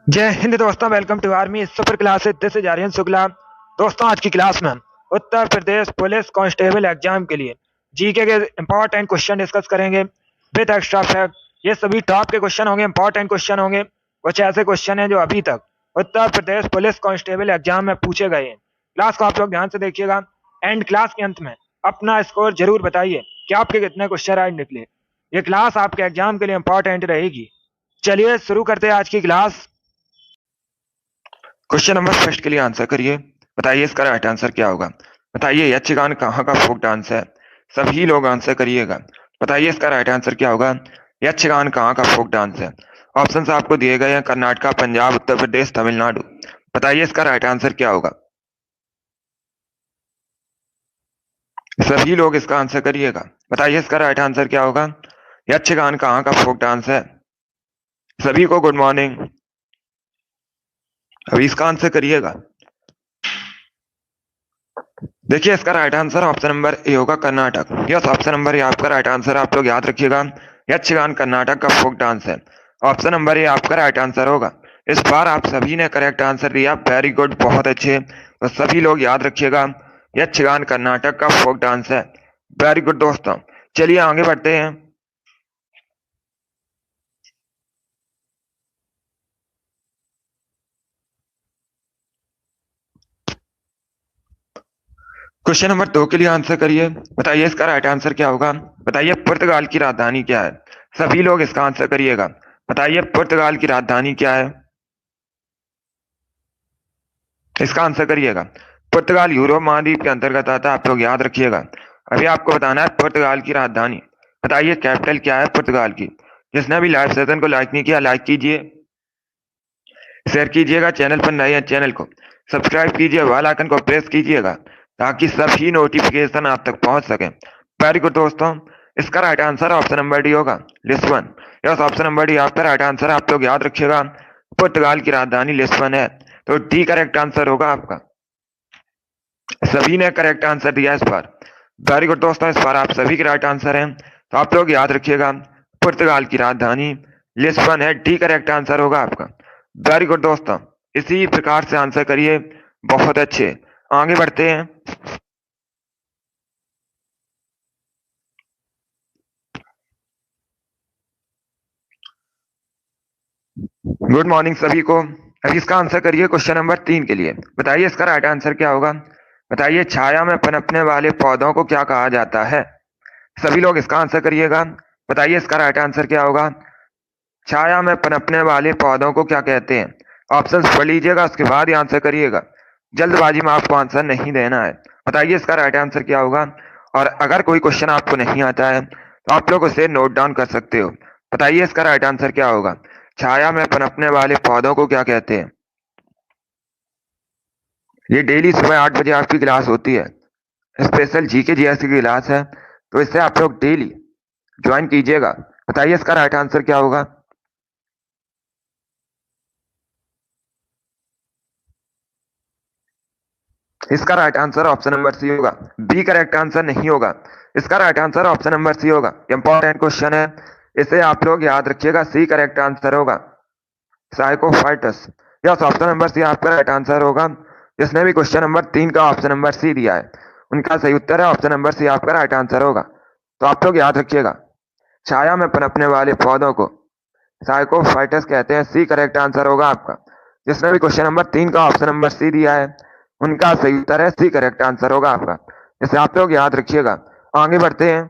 जय हिंद दोस्तों, welcome to army super classes. This is Aryan Shukla. दोस्तों, आज की क्लास में हम Uttar Pradesh police constable exam के लिए जीके के इंपॉर्टेंट क्वेश्चन डिस्कस करेंगे विद एक्स्ट्रा फैक्ट। ये सभी टॉप के क्वेश्चन होंगे, इंपॉर्टेंट क्वेश्चन होंगे। कुछ ऐसे क्वेश्चन हैं जो अभी तक उत्तर प्रदेश पुलिस कांस्टेबल एग्जाम में पूछे गए हैं। क्लास को आप लोग ध्यान से देखिएगा एंड क्लास के अंत में अपना स्कोर जरूर बताइए कि आपके कितने क्वेश्चन राइट निकले। ये क्लास आपके एग्जाम के लिए इंपॉर्टेंट रहेगी। चलिए शुरू करते हैं आज की क्लास। क्वेश्चन नंबर फर्स्ट के लिए आंसर करिए। बताइए इसका राइट आंसर क्या होगा। बताइए यक्षगान कहाँ का फोक डांस है। सभी लोग आंसर करिएगा। बताइए इसका राइट आंसर क्या होगा। यक्षगान कहाँ का फोक डांस है। ऑप्शंस आपको दिए गए हैं कर्नाटका, पंजाब, उत्तर प्रदेश, तमिलनाडु। बताइए इसका राइट आंसर क्या होगा। सभी लोग इसका आंसर करिएगा। बताइए इसका राइट आंसर क्या होगा। यक्षगान कहाँ का फोक डांस है। सभी को गुड मॉर्निंग। अभी इसका आंसर करिएगा। देखिए इसका right answer option number A होगा Karnataka. Yes, option number A आपका राइट आंसर। आप लोग याद रखिएगा यक्षगान कर्नाटक का फोक डांस है। ऑप्शन नंबर ए आपका राइट आंसर होगा। इस बार आप सभी ने करेक्ट आंसर दिया, वेरी गुड, बहुत अच्छे। तो सभी लोग याद रखिएगा यक्षगान कर्नाटक का फोक डांस है। वेरी गुड दोस्तों, चलिए आगे बढ़ते हैं। क्वेश्चन नंबर 2 के लिए आंसर करिए। बताइए इसका राइट आंसर क्या होगा। बताइए पुर्तगाल की राजधानी क्या है। सभी लोग इसका आंसर करिएगा। बताइए पुर्तगाल की राजधानी क्या है। इसका आंसर करिएगा। पुर्तगाल यूरोप महाद्वीप के अंतर्गत आता है, आप लोग याद रखिएगा। अभी आपको बताना है पुर्तगाल की राजधानी। बताइए कैपिटल क्या है पुर्तगाल की। जिसने भी लाइव सेशन को लाइक नहीं किया, लाइक कीजिए, शेयर कीजिएगा। चैनल पर नए हैं, चैनल को सब्सक्राइब कीजिए, बेल आइकन को प्रेस कीजिएगा ताकि सभी नोटिफिकेशन आप तक पहुंच सके। वेरी गुड दोस्तों, इसका right answer option number D होगा, Lisbon. Yes, option number D आपका राइट आंसर। आप लोग याद रखिएगा पुर्तगाल की राजधानी लिस्बन है, तो डी करेक्ट आंसर होगा आपका। सभी ने करेक्ट आंसर दिया इस बार। वेरी गुड दोस्तों, इस बार आप सभी के राइट आंसर हैं, तो आप लोग याद रखिएगा पुर्तगाल की राजधानी लिस्बन है, डी करेक्ट आंसर होगा आपका। वेरी गुड दोस्तों, इसी प्रकार से आंसर करिए, बहुत अच्छे। आगे बढ़ते हैं। गुड मॉर्निंग सभी को। अभी इसका आंसर करिए क्वेश्चन नंबर 3 के लिए। बताइए इसका राइट आंसर क्या होगा। बताइए छाया में पनपने वाले पौधों को क्या कहा जाता है। सभी लोग इसका आंसर करिएगा। बताइए इसका राइट आंसर क्या होगा। छाया में पनपने वाले पौधों को क्या कहते हैं। ऑप्शंस पढ़ लीजिएगा, उसके बाद ही आंसर करिएगा। जल्दबाजी में आपको आंसर नहीं देना है। बताइए इसका राइट आंसर क्या होगा। और अगर कोई क्वेश्चन आपको नहीं आता है तो आप लोग उसे नोट डाउन कर सकते हो। बताइए इसका राइट आंसर क्या होगा। छाया में पनपने वाले पौधों को क्या कहते हैं। ये डेली सुबह 8 बजे आपकी क्लास होती है, स्पेशल जीके जीएस की क्लास है, तो इसे आप लोग डेली ज्वाइन कीजिएगा। बताइए इसका राइट आंसर क्या होगा। इसका right answer option number C होगा, बी करेक्ट आंसर नहीं होगा। इसका right answer option number C होगा। इंपॉर्टेंट क्वेश्चन है, इसे आप लोग याद रखिएगा, सी करेक्ट आंसर होगा, साइकोफाइटस। यस, ऑप्शन नंबर सी आपका राइट आंसर होगा। जिसने भी क्वेश्चन नंबर 3 का ऑप्शन नंबर सी दिया है उनका सही उत्तर है ऑप्शन नंबर सी आपका राइट आंसर होगा। तो आप लोग याद रखिएगा, छाया में पनपने वाले पौधों को साइकोफाइटस कहते हैं, सी करेक्ट आंसर होगा आपका। जिसने भी क्वेश्चन नंबर 3 का ऑप्शन नंबर सी दिया है उनका सही उत्तर है, सी करेक्ट आंसर होगा आपका। इसे आप लोग याद रखिएगा। आगे बढ़ते हैं।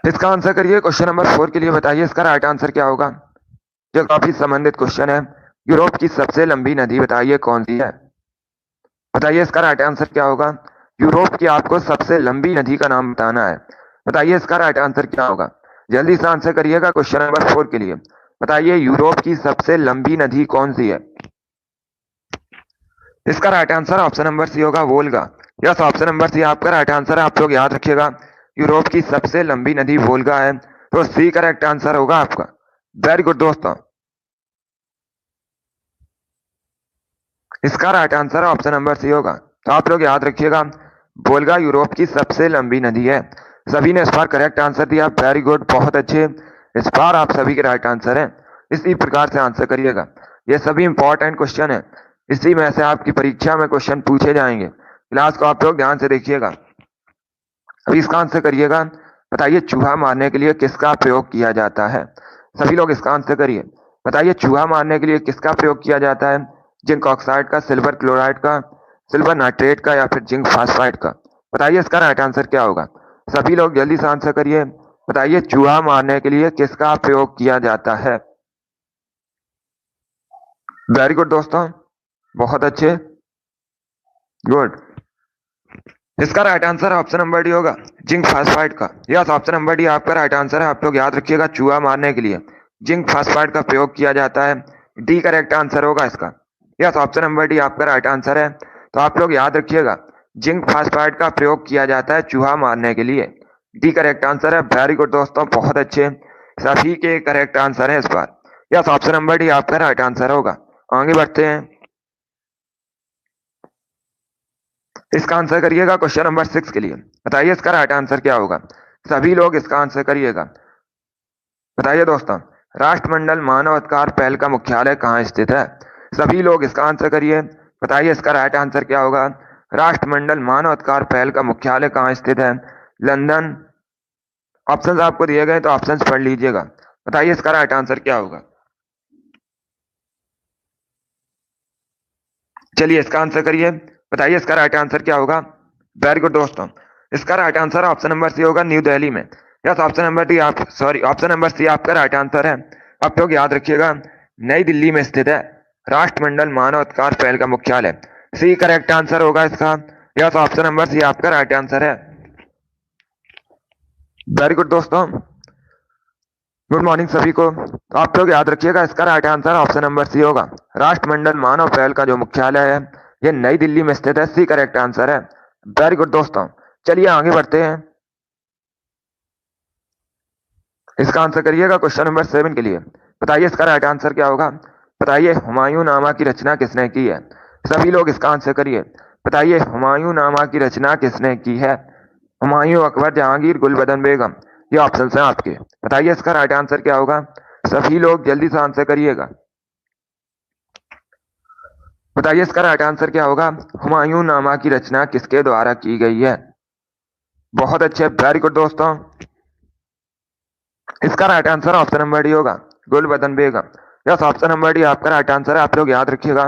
इसका आंसर करिए क्वेश्चन नंबर 4 के लिए। बताइए इसका राइट आंसर क्या होगा। जो काफी संबंधित क्वेश्चन है। यूरोप की सबसे लंबी नदी बताइए कौन सी है। बताइए इसका राइट आंसर क्या होगा। यूरोप की आपको सबसे लंबी नदी का नाम बताना है। बताइए इसका राइट आंसर क्या होगा। जल्दी से आंसर करिएगा क्वेश्चन नंबर 4 के लिए। बताइए यूरोप की सबसे लंबी नदी कौन सी है। इसका right answer option number C होगा, Volga. Yes, option number C आपका राइट आंसर है। आप लोग याद रखिएगा यूरोप की सबसे लंबी नदी वोल्गा है, तो सी करेक्ट आंसर होगा आपका। वेरी गुड दोस्तों, इसका right answer option number C होगा। तो आप लोग याद रखिएगा वोल्गा यूरोप की सबसे लंबी नदी है। सभी ने इस बार करेक्ट आंसर दिया, वेरी गुड, बहुत अच्छे। इस बार आप सभी के राइट आंसर हैं। इसी प्रकार से आंसर करिएगा। ये सभी इंपॉर्टेंट क्वेश्चन है, इसी में से आपकी परीक्षा में क्वेश्चन पूछे जाएंगे। क्लास को आप लोग ध्यान से देखिएगा। अभी इसका आंसर करिएगा। बताइए चूहा मारने के लिए किसका प्रयोग किया जाता है? सभी लोग इसका आंसर करिए। बताइए चूहा मारने के लिए किसका प्रयोग किया जाता है? जिंक ऑक्साइड का, सिल्वर क्लोराइड का, सिल्वर नाइट्रेट का, या फिर जिंक फास्फाइड का? बताइए इसका राइट आंसर क्या होगा? सभी लोग जल्दी से आंसर करिए। बताइए चूहा मारने के लिए किसका प्रयोग किया जाता है? वेरी गुड दोस्तों, बहुत अच्छे, गुड। इसका right answer option number D होगा, जिंक फास्फाइड का। यस, ऑप्शन नंबर डी आपका राइट आंसर है। आप लोग याद रखिएगा, चूहा मारने के लिए जिंक फास्फाइड का प्रयोग किया जाता है। डी करेक्ट आंसर होगा इसका। यस, ऑप्शन नंबर डी आपका राइट आंसर है। तो आप लोग याद रखिएगा, जिंक फास्फाइड का प्रयोग किया जाता है चूहा मारने के लिए। डी करेक्ट आंसर है। वेरी गुड दोस्तों, बहुत अच्छे, सभी के करेक्ट आंसर है इस बार। यस, ऑप्शन नंबर डी आपका राइट आंसर होगा। आगे बढ़ते हैं। इसका आंसर करिएगा क्वेश्चन नंबर 6 के लिए। बताइए इसका राइट आंसर क्या होगा? सभी लोग इसका आंसर करिएगा। बताइए दोस्तों, राष्ट्रमंडल मानव अधिकार पहल का मुख्यालय कहाँ स्थित है? सभी लोग इसका आंसर करिए। बताइए इसका राइट आंसर क्या होगा? राष्ट्रमंडल मानव अधिकार पहल का मुख्यालय कहाँ स्थित है? लंदन। ऑप्शंस आपको दिए गए तो ऑप्शंस पढ़ लीजिएगा। बताइए इसका राइट आंसर क्या होगा? चलिए इसका आंसर करिए। बताइए इसका राइट आंसर क्या होगा? वेरी गुड दोस्तों, इसका right answer option number C होगा, न्यू दिल्ली में। यस, ऑप्शन नंबर डी आप ऑप्शन नंबर सी आपका राइट आंसर है। आप लोग याद रखिएगा, नई दिल्ली में स्थित है राष्ट्रमंडल मानव अधिकार पहल का मुख्यालय। सी करेक्ट आंसर होगा इसका। यस, ऑप्शन नंबर सी आपका राइट आंसर है। वेरी गुड दोस्तों, गुड मॉर्निंग सभी को। तो आप लोग याद रखिएगा, इसका right answer option number C होगा। राष्ट्रमंडल मानव पहल का जो मुख्यालय है ये नई दिल्ली में स्थित है। सी करेक्ट आंसर है। वेरी गुड दोस्तों, चलिए आगे बढ़ते हैं। इसका आंसर करिएगा क्वेश्चन नंबर 7 के लिए। बताइए इसका राइट आंसर क्या होगा? बताइए हुमायूं नामा की रचना किसने की है? सभी लोग इसका आंसर करिए। बताइए हुमायूं नामा की रचना किसने की है? हुमायूं, अकबर, जहांगीर, गुलबदन बेगम? ये ऑप्शन है आपके। बताइए इसका राइट आंसर क्या होगा? सभी लोग जल्दी से आंसर करिएगा। बताइए इसका राइट आंसर क्या होगा? हुमायूं नामा की रचना किसके द्वारा की गई है? बहुत अच्छे, वेरी गुड दोस्तों। इसका right answer option number D होगा, गुलबदन बेगम। यस, ऑप्शन नंबर डी आपका राइट आंसर है। आप लोग याद रखिएगा,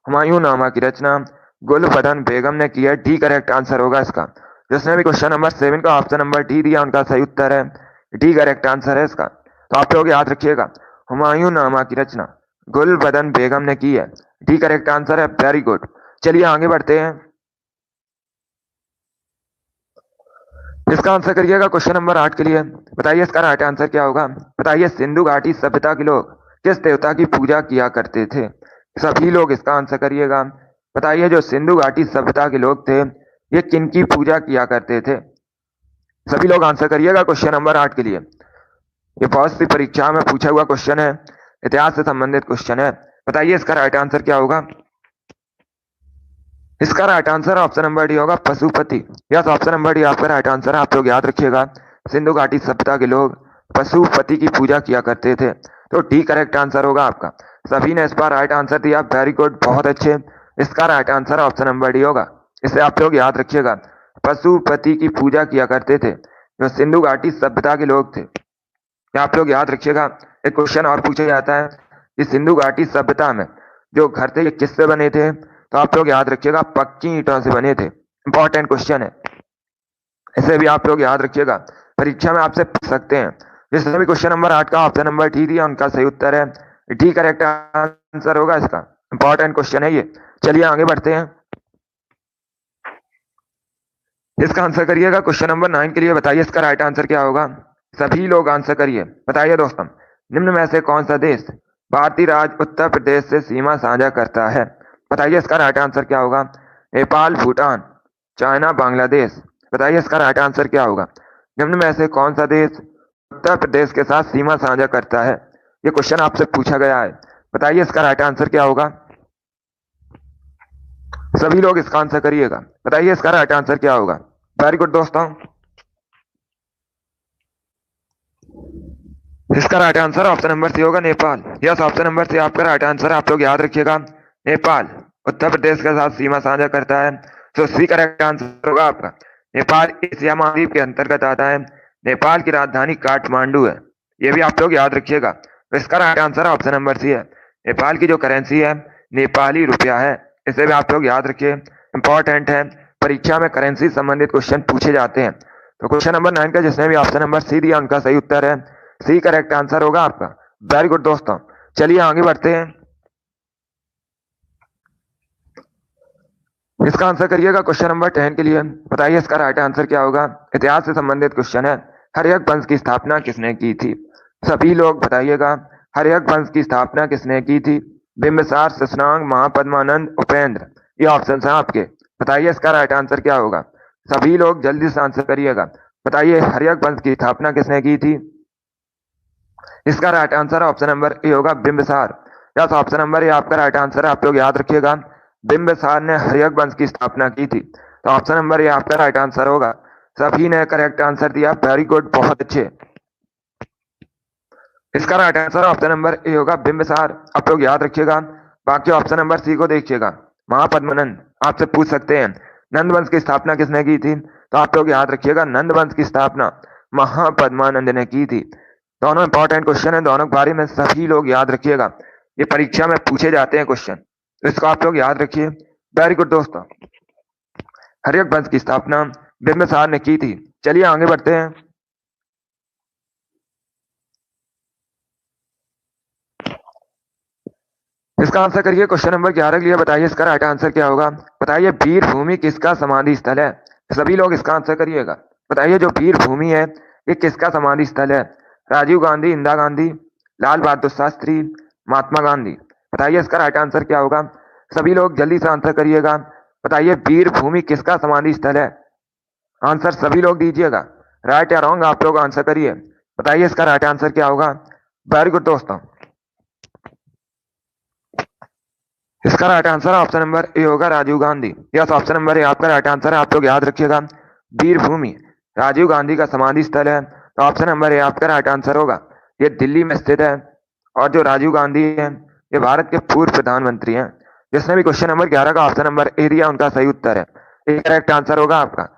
हुमायूं नामा की रचना गुलबदन बेगम ने की है। डी करेक्ट आंसर होगा इसका। जिसने भी क्वेश्चन नंबर 7 का ऑप्शन नंबर डी दिया उनका सही उत्तर है। डी करेक्ट आंसर है इसका। तो आप लोग याद रखिएगा, हुमायूं नामा की रचना गुलबदन बेगम ने की है। डी करेक्ट आंसर है। वेरी गुड, चलिए आगे बढ़ते हैं। इसका आंसर करिएगा क्वेश्चन नंबर 8 के लिए। बताइए इसका राइट आंसर क्या होगा? बताइए सिंधु घाटी सभ्यता के लोग किस देवता की पूजा किया करते थे? सभी लोग इसका आंसर करिएगा। बताइए जो सिंधु घाटी सभ्यता के लोग थे ये किनकी पूजा किया करते थे? सभी लोग आंसर करिएगा क्वेश्चन नंबर 8 के लिए। ये बहुत सी परीक्षा में पूछा हुआ क्वेश्चन है, इतिहास से संबंधित क्वेश्चन है। बताइए इसका राइट आंसर क्या होगा? इसका right answer option number D होगा, Pashupati. Yes, option number D आपका राइट आंसर है। आप लोग याद रखिएगा, सिंधु घाटी सभ्यता के लोग पशुपति की पूजा किया करते थे। तो डी करेक्ट आंसर होगा आपका। सभी ने इस बार राइट आंसर दिया, वेरी गुड, बहुत अच्छे। इसका right answer option number D होगा। इसे आप लोग याद रखिएगा, पशुपति की पूजा किया करते थे जो सिंधु घाटी सभ्यता के लोग थे। आप लोग याद रखिएगा, एक क्वेश्चन और पूछा जाता है कि सिंधु घाटी सभ्यता में जो घर थे ये किससे बने थे? तो आप लोग याद रखिएगा, पक्की ईंटों से बने थे। इंपॉर्टेंट क्वेश्चन है, इसे भी आप लोग याद रखिएगा, परीक्षा में आपसे पूछ सकते हैं। जिसने भी क्वेश्चन नंबर 8 का ऑप्शन नंबर डी दिया उनका सही उत्तर है। डी करेक्ट आंसर होगा इसका। इंपॉर्टेंट क्वेश्चन है ये। चलिए आगे बढ़ते हैं। इसका आंसर करिएगा क्वेश्चन नंबर 9 के लिए। बताइए इसका राइट आंसर क्या होगा? सभी लोग आंसर करिए। बताइए दोस्तों, निम्न में से कौन सा देश भारतीय राज्य उत्तर प्रदेश से सीमा साझा करता है? बताइए इसका राइट आंसर क्या होगा? नेपाल, भूटान, चाइना, बांग्लादेश? बताइए इसका राइट आंसर क्या होगा? निम्न में से कौन सा देश उत्तर प्रदेश के साथ सीमा साझा करता है? ये क्वेश्चन आपसे पूछा गया है। बताइए इसका राइट आंसर क्या होगा? सभी लोग इसका आंसर करिएगा। बताइए इसका राइट आंसर क्या होगा? वेरी गुड दोस्तों, इसका right answer option number C होगा, Nepal. Yes, option number C आपका राइट आंसर। आप लोग याद रखिएगा, नेपाल उत्तर प्रदेश के साथ सीमा साझा करता है, तो सी करेक्ट आंसर होगा आपका। नेपाल एशिया महाद्वीप के अंतर्गत आता है। नेपाल की राजधानी काठमांडू है, ये भी आप लोग याद रखिएगा। तो इसका right answer option number C है। नेपाल की जो करेंसी है नेपाली रुपया है, इसे भी आप लोग याद रखिए, इंपॉर्टेंट है, परीक्षा में करेंसी संबंधित क्वेश्चन पूछे जाते हैं। तो क्वेश्चन नंबर 9 का जिसने भी ऑप्शन नंबर सी दिया उनका सही उत्तर है, सी करेक्ट आंसर होगा आपका। वेरी गुड दोस्तों, चलिए आगे बढ़ते हैं। इसका आंसर करिएगा क्वेश्चन नंबर 10 के लिए। बताइए इसका राइट आंसर क्या होगा। इतिहास से संबंधित क्वेश्चन है। हर्यक वंश की स्थापना किसने की थी? सभी लोग बताइएगा, हर्यक वंश की स्थापना किसने की थी? बिंबिसार, शशांक, महापद्मानंद, उपेंद्र, ये ऑप्शन है आपके। बताइए इसका राइट आंसर क्या होगा। सभी लोग जल्दी से आंसर करिएगा। बताइए हर्यक वंश की स्थापना किसने की थी? इसका right answer option number A होगा, Bimbisara. Yes, option number A आपका राइट आंसर है। आप लोग याद रखिएगा, बिंबिसार ने हर्यक वंश की स्थापना की थी। तो ऑप्शन नंबर ए आपका राइट आंसर होगा। सभी ने करेक्ट आंसर दिया, वेरी गुड, बहुत अच्छे। इसका right answer option number A होगा, बिंबिसार। आप लोग याद रखिएगा। बाकी ऑप्शन नंबर सी को देखिएगा, महापद्मानंद। आपसे पूछ सकते हैं नंद वंश की स्थापना किसने की थी, तो आप लोग याद रखिएगा, नंद वंश की स्थापना महापद्मानंद ने की थी। दोनों इंपॉर्टेंट क्वेश्चन है, दोनों के बारे में सभी लोग याद रखिएगा, ये परीक्षा में पूछे जाते हैं क्वेश्चन, तो इसको आप लोग याद रखिए। वेरी गुड दोस्तों, हर्यक वंश की स्थापना बिंबिसार ने की थी। चलिए आगे बढ़ते हैं। इसका आंसर करिए क्वेश्चन नंबर 11 के लिए। बताइए इसका राइट आंसर क्या होगा। बताइए वीर भूमि किसका समाधि स्थल है। सभी लोग इसका आंसर करिएगा। बताइए जो वीर भूमि है ये किसका समाधि स्थल है। राजीव गांधी, इंदिरा गांधी, लाल बहादुर शास्त्री, महात्मा गांधी। बताइए इसका राइट आंसर क्या होगा। सभी लोग जल्दी से आंसर करिएगा। बताइए वीर भूमि किसका समाधि स्थल है। आंसर सभी लोग दीजिएगा, राइट या रॉन्ग आप लोग आंसर करिए। बताइए इसका राइट आंसर क्या होगा। वेरी गुड दोस्तों, इसका right answer option number A होगा, Rajiv Gandhi. Yes, option number A आपका राइट आंसर है। आप लोग याद रखिएगा, वीर भूमि राजीव गांधी का समाधि स्थल है, तो ऑप्शन नंबर ए आपका राइट आंसर होगा। ये दिल्ली में स्थित है, और जो राजीव गांधी है ये भारत के पूर्व प्रधानमंत्री हैं। जिसने भी क्वेश्चन नंबर 11 का ऑप्शन नंबर ए दिया उनका सही उत्तर है, ये करेक्ट आंसर होगा आपका।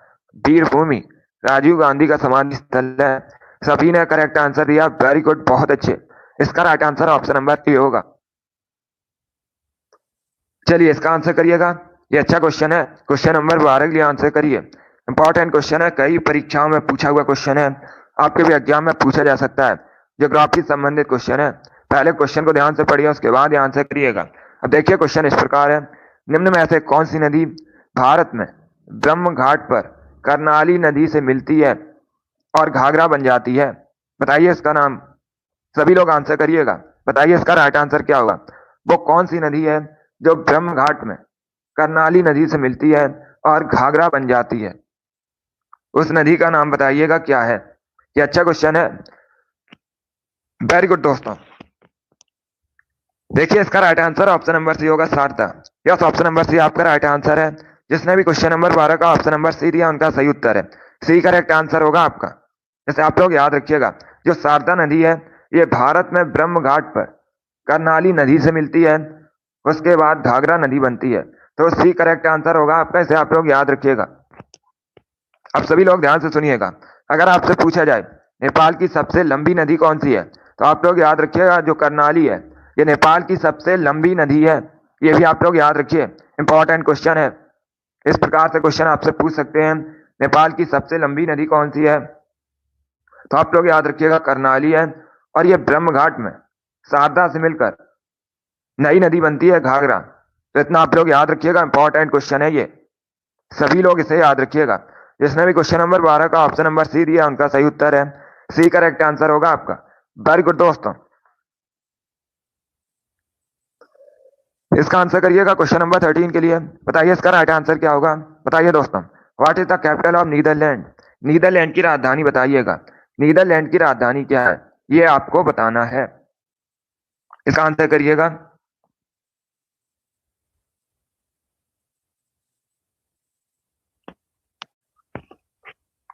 वीर भूमि राजीव गांधी का समाधि स्थल है। सभी ने करेक्ट आंसर दिया, वेरी गुड, बहुत अच्छे। इसका right answer option number A होगा। चलिए इसका आंसर करिएगा, ये अच्छा क्वेश्चन है। क्वेश्चन नंबर 12 के लिए आंसर करिए। इंपॉर्टेंट क्वेश्चन है, कई परीक्षाओं में पूछा हुआ क्वेश्चन है, आपके भी एग्जाम में पूछा जा सकता है। ज्योग्राफी संबंधित क्वेश्चन है। पहले क्वेश्चन को ध्यान से पढ़िए, उसके बाद आंसर करिएगा। अब देखिए क्वेश्चन इस प्रकार है, निम्न में से कौन सी नदी भारत में ब्रह्म घाट पर करनाली नदी से मिलती है और घाघरा बन जाती है। बताइए इसका नाम। सभी लोग आंसर करिएगा। बताइए इसका राइट आंसर क्या होगा। वो कौन सी नदी है जो ब्रह्म घाट में करनाली नदी से मिलती है और घाघरा बन जाती है। उस नदी का नाम बताइएगा क्या है। ये अच्छा क्वेश्चन है, वेरी गुड दोस्तों। देखिए इसका right answer option number C होगा, Sharda. Yes, option number C आपका राइट आंसर है। जिसने भी क्वेश्चन नंबर 12 का ऑप्शन नंबर सी दिया उनका सही उत्तर है, सी करेक्ट आंसर होगा आपका। जैसे आप लोग याद रखिएगा, जो शारदा नदी है ये भारत में ब्रह्म घाट पर करनाली नदी से मिलती है, उसके बाद घाघरा नदी बनती है, तो सी करेक्ट आंसर होगा आपका। इसे आप लोग याद रखिएगा। अब सभी लोग ध्यान से सुनिएगा, अगर आपसे पूछा जाए नेपाल की सबसे लंबी नदी कौन सी है, तो आप लोग याद रखिएगा जो करनाली है ये नेपाल की सबसे लंबी नदी है। ये भी आप लोग याद रखिए, इंपॉर्टेंट क्वेश्चन है। इस प्रकार से क्वेश्चन आपसे पूछ सकते हैं, नेपाल की सबसे लंबी नदी कौन सी है, तो आप लोग याद रखिएगा करनाली है। और ये ब्रह्म घाट में शारदा से मिलकर नई नदी बनती है घाघरा। तो इतना आप लोग याद रखिएगा, इंपॉर्टेंट क्वेश्चन है ये, सभी लोग इसे याद रखिएगा। जिसने भी क्वेश्चन नंबर 12 का ऑप्शन नंबर सी दिया उनका सही उत्तर है, सी करेक्ट आंसर होगा आपका। वेरी गुड दोस्तों, इसका आंसर करिएगा क्वेश्चन नंबर 13 के लिए। बताइए इसका राइट आंसर क्या होगा। बताइए दोस्तों, what is the capital of Netherlands. Netherlands की राजधानी बताइएगा। नीदरलैंड की राजधानी क्या है ये आपको बताना है, इसका आंसर करिएगा।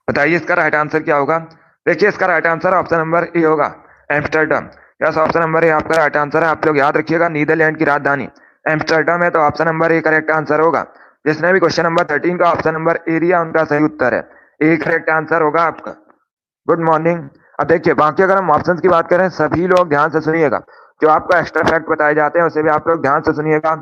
बताइए इसका राइट आंसर क्या होगा। देखिए इसका right answer option number A होगा, Amsterdam. Yes, option number A आपका राइट आंसर है। आप लोग याद रखिएगा नीदरलैंड की राजधानी एम्स्टर्डम है, तो option number A correct answer होगा। जिसने भी क्वेश्चन नंबर 13 का ऑप्शन नंबर ए दिया उनका सही उत्तर है, ए करेक्ट आंसर होगा आपका। Good morning. अब देखिए बाकी अगर हम ऑप्शंस की बात करें, सभी लोग ध्यान से सुनिएगा, जो आपको एक्स्ट्रा फैक्ट बताए जाते हैं उसे भी आप लोग ध्यान से सुनिएगा,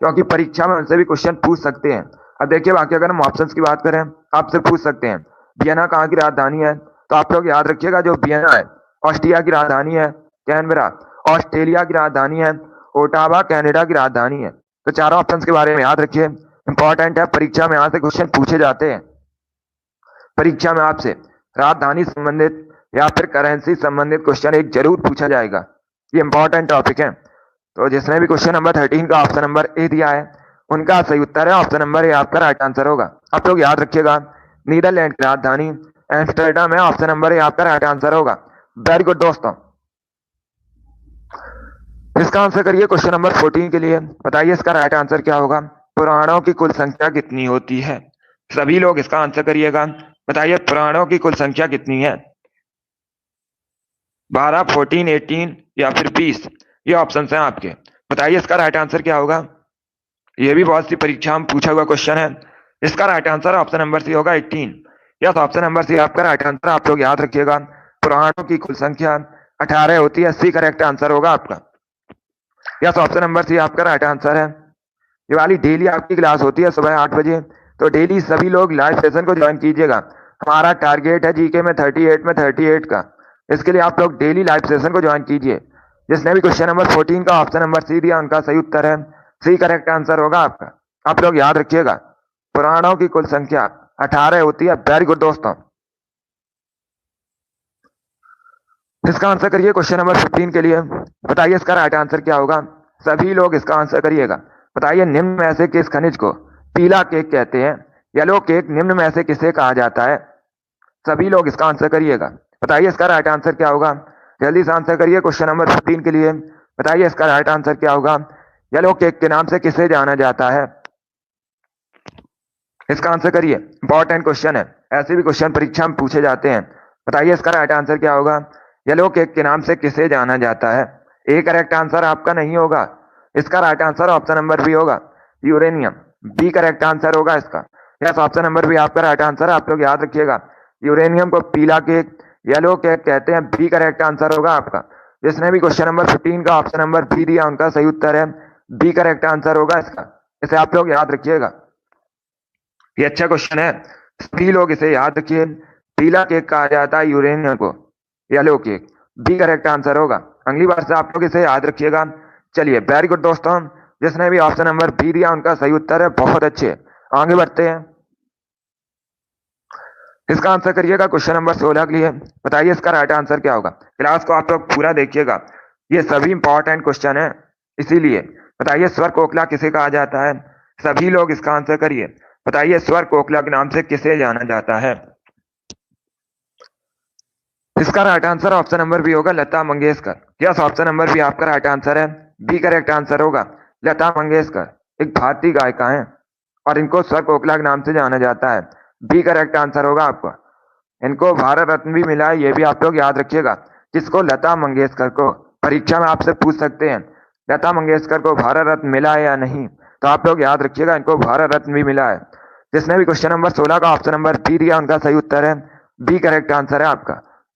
क्योंकि परीक्षा में उनसे भी क्वेश्चन पूछ सकते हैं। अब देखिए बाकी अगर हम ऑप्शंस की बात करें, आपसे पूछ सकते हैं वियना कहाँ की राजधानी है, तो आप लोग याद रखिएगा जो वियना है ऑस्ट्रिया की राजधानी है, कैनबरा ऑस्ट्रेलिया की राजधानी है, ओटावा कनाडा की राजधानी है। तो चारों ऑप्शंस के बारे में याद रखिए, इंपॉर्टेंट है, परीक्षा में यहाँ से क्वेश्चन पूछे जाते हैं। परीक्षा में आपसे राजधानी संबंधित या फिर करेंसी संबंधित क्वेश्चन एक जरूर पूछा जाएगा, ये इंपॉर्टेंट टॉपिक है। तो जिसने भी क्वेश्चन नंबर 13 का ऑप्शन नंबर ए दिया है उनका सही उत्तर है ऑप्शन नंबर ए आपका राइट आंसर होगा। आप लोग याद रखिएगा नीदरलैंड की राजधानी एम्स्टर्डम है, ऑप्शन नंबर ए आपका राइट आंसर होगा। वेरी गुड दोस्तों, इसका आंसर करिए क्वेश्चन नंबर 14 के लिए। बताइए इसका राइट आंसर क्या होगा। पुराणों की कुल संख्या कितनी होती है? सभी लोग इसका आंसर करिएगा। बताइए पुराणों की कुल संख्या कितनी है? 12, 14, 18 या फिर 20? ये ऑप्शन हैं आपके। बताइए इसका राइट आंसर क्या होगा। ये भी बहुत सी परीक्षा में पूछा हुआ क्वेश्चन है। इसका right answer option number C होगा 18। यस, ऑप्शन नंबर सी आपका राइट आंसर। आप लोग याद रखिएगा पुराणों की कुल संख्या 18 होती है, सी करेक्ट आंसर होगा आपका। यस, ऑप्शन नंबर सी आपका राइट आंसर है। ये वाली डेली आपकी क्लास होती है सुबह 8 बजे, तो डेली सभी लोग लाइव सेशन को ज्वाइन कीजिएगा। हमारा टारगेट है जीके में 38 का, इसके लिए आप लोग डेली लाइव सेशन को ज्वाइन कीजिए। जिसने भी क्वेश्चन नंबर 14 का ऑप्शन नंबर सी दिया उनका सही उत्तर है, सी करेक्ट आंसर होगा आपका। आप लोग याद रखिएगा पुराणों की कुल संख्या 18 होती है। वेरी गुड दोस्तों, इसका आंसर करिए क्वेश्चन नंबर 15 के लिए। बताइए इसका राइट आंसर क्या होगा। सभी लोग इसका आंसर करिएगा। बताइए निम्न में से किस खनिज को पीला केक कहते हैं? येलो केक निम्न में से किसे कहा जाता है? सभी लोग इसका आंसर करिएगा। बताइए इसका राइट आंसर क्या होगा। जल्दी से आंसर करिए क्वेश्चन नंबर 15 के लिए। बताइए इसका राइट आंसर क्या होगा। येलो केक के नाम से किसे जाना जाता है? इसका आंसर करिए, इंपॉर्टेंट क्वेश्चन है, ऐसे भी क्वेश्चन परीक्षा में पूछे जाते हैं। बताइए इसका राइट आंसर क्या होगा। येलो केक के नाम से किसे जाना जाता है? ए करेक्ट आंसर आपका नहीं होगा, इसका right answer option number B होगा, यूरेनियम। बी करेक्ट आंसर होगा इसका। यस, ऑप्शन नंबर बी आपका राइट आंसर है। आप लोग याद रखिएगा यूरेनियम को पीला केक, येलो केक कहते हैं। बी करेक्ट आंसर होगा आपका। जिसने भी क्वेश्चन नंबर 15 का ऑप्शन नंबर बी दिया उनका सही उत्तर है, बी करेक्ट आंसर होगा इसका। इसे आप लोग याद रखिएगा, ये अच्छा क्वेश्चन है, सभी लोग इसे याद रखिए। पीला केक कहा जाता है यूरेनियम को, yellow cake. B correct answer होगा। अगली बार से आप लोग इसे याद रखिएगा। चलिए वेरी गुड दोस्तों, जिसने भी ऑप्शन नंबर बी दिया उनका सही उत्तर है, बहुत अच्छे। आगे बढ़ते हैं, इसका आंसर करिएगा क्वेश्चन नंबर 16 के लिए। बताइए इसका राइट आंसर क्या होगा। क्लास को आप लोग पूरा देखिएगा, ये सभी इंपॉर्टेंट क्वेश्चन है, इसीलिए। बताइए स्वर कोकिला किसे कहा जाता है? सभी लोग इसका आंसर करिए। बताइए स्वर कोकिला के नाम से किसे जाना जाता है? इसका right answer option number B होगा, Lata Mangeshkar. Yes, option number B आपका राइट आंसर है, बी करेक्ट आंसर होगा। लता मंगेशकर एक भारतीय गायिका है और इनको स्वर कोकिला के नाम से जाना जाता है। बी करेक्ट आंसर होगा आपका। इनको भारत रत्न भी मिला है, ये भी आप लोग याद रखिएगा। किसको? लता मंगेशकर को। परीक्षा में आपसे पूछ सकते हैं लता मंगेशकर को भारत रत्न मिला है या नहीं, तो आप लोग याद रखिएगा इनको भारत रत्न भी मिला है। जिसने भी क्वेश्चन नंबर 16 का ऑप्शन नंबर बी दिया उनका सही उत्तर है, बी करेक्ट आंसर है आपका।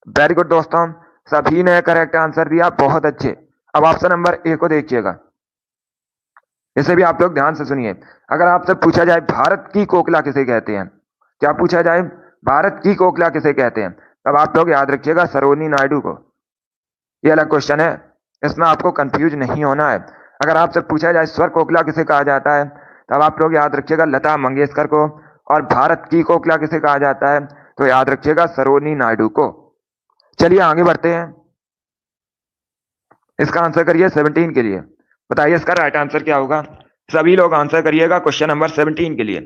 वेरी गुड दोस्तों, सभी ने करेक्ट आंसर दिया, बहुत अच्छे। अब ऑप्शन नंबर ए को देखिएगा, इसे भी आप लोग ध्यान से सुनिए। अगर आपसे पूछा जाए भारत की कोकिला किसे कहते हैं, क्या पूछा जाए भारत की कोकिला किसे कहते हैं, तब आप लोग याद रखिएगा सरोजिनी नायडू को। ये अलग क्वेश्चन है, इसमें आपको कंफ्यूज नहीं होना है। अगर आपसे पूछा जाए स्वर कोकिला किसे कहा जाता है, तब आप लोग याद रखिएगा लता मंगेशकर को। और भारत की कोकिला किसे कहा जाता है, तो याद रखिएगा सरोजिनी नायडू को। चलिए आगे बढ़ते हैं, इसका आंसर करिए 17 के लिए। बताइए इसका राइट आंसर क्या होगा। सभी लोग आंसर करिएगा क्वेश्चन नंबर 17 के लिए,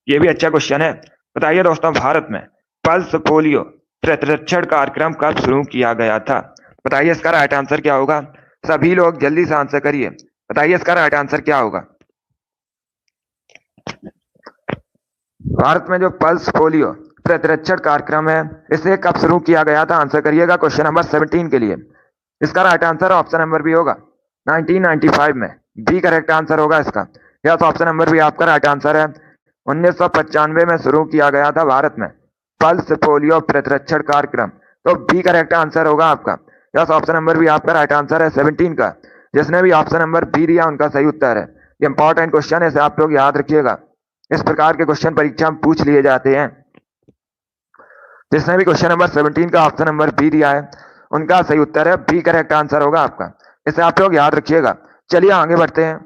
ये भी अच्छा क्वेश्चन है। बताइए दोस्तों भारत में पल्स पोलियो प्रतिरक्षण कार्यक्रम कब शुरू किया गया था? बताइए इसका राइट आंसर क्या होगा। सभी लोग जल्दी से आंसर करिए। बताइए इसका राइट आंसर क्या होगा। भारत में जो पल्स पोलियो प्रतिरक्षण कार्यक्रम है, इसे कब शुरू किया गया था? आंसर करिएगा क्वेश्चन नंबर 17 के लिए। इसका right answer option number B होगा 1995 में। बी करेक्ट आंसर होगा इसका। यस, ऑप्शन नंबर बी आपका राइट आंसर है। 1995 में शुरू किया गया था भारत में पल्स पोलियो प्रतिरक्षण कार्यक्रम। तो बी करेक्ट आंसर होगा आपका। यस, ऑप्शन नंबर बी आपका राइट आंसर है 17 का। जिसने भी ऑप्शन नंबर बी दिया उनका सही उत्तर है। ये इंपॉर्टेंट क्वेश्चन है, इसे आप लोग याद रखिएगा। इस प्रकार के क्वेश्चन परीक्षा में पूछ लिए जाते हैं। जिसने भी क्वेश्चन नंबर 17 का ऑप्शन नंबर बी दिया है उनका सही उत्तर है बी करेक्ट आंसर होगा आपका। इसे आप लोग याद रखिएगा। चलिए आगे बढ़ते हैं।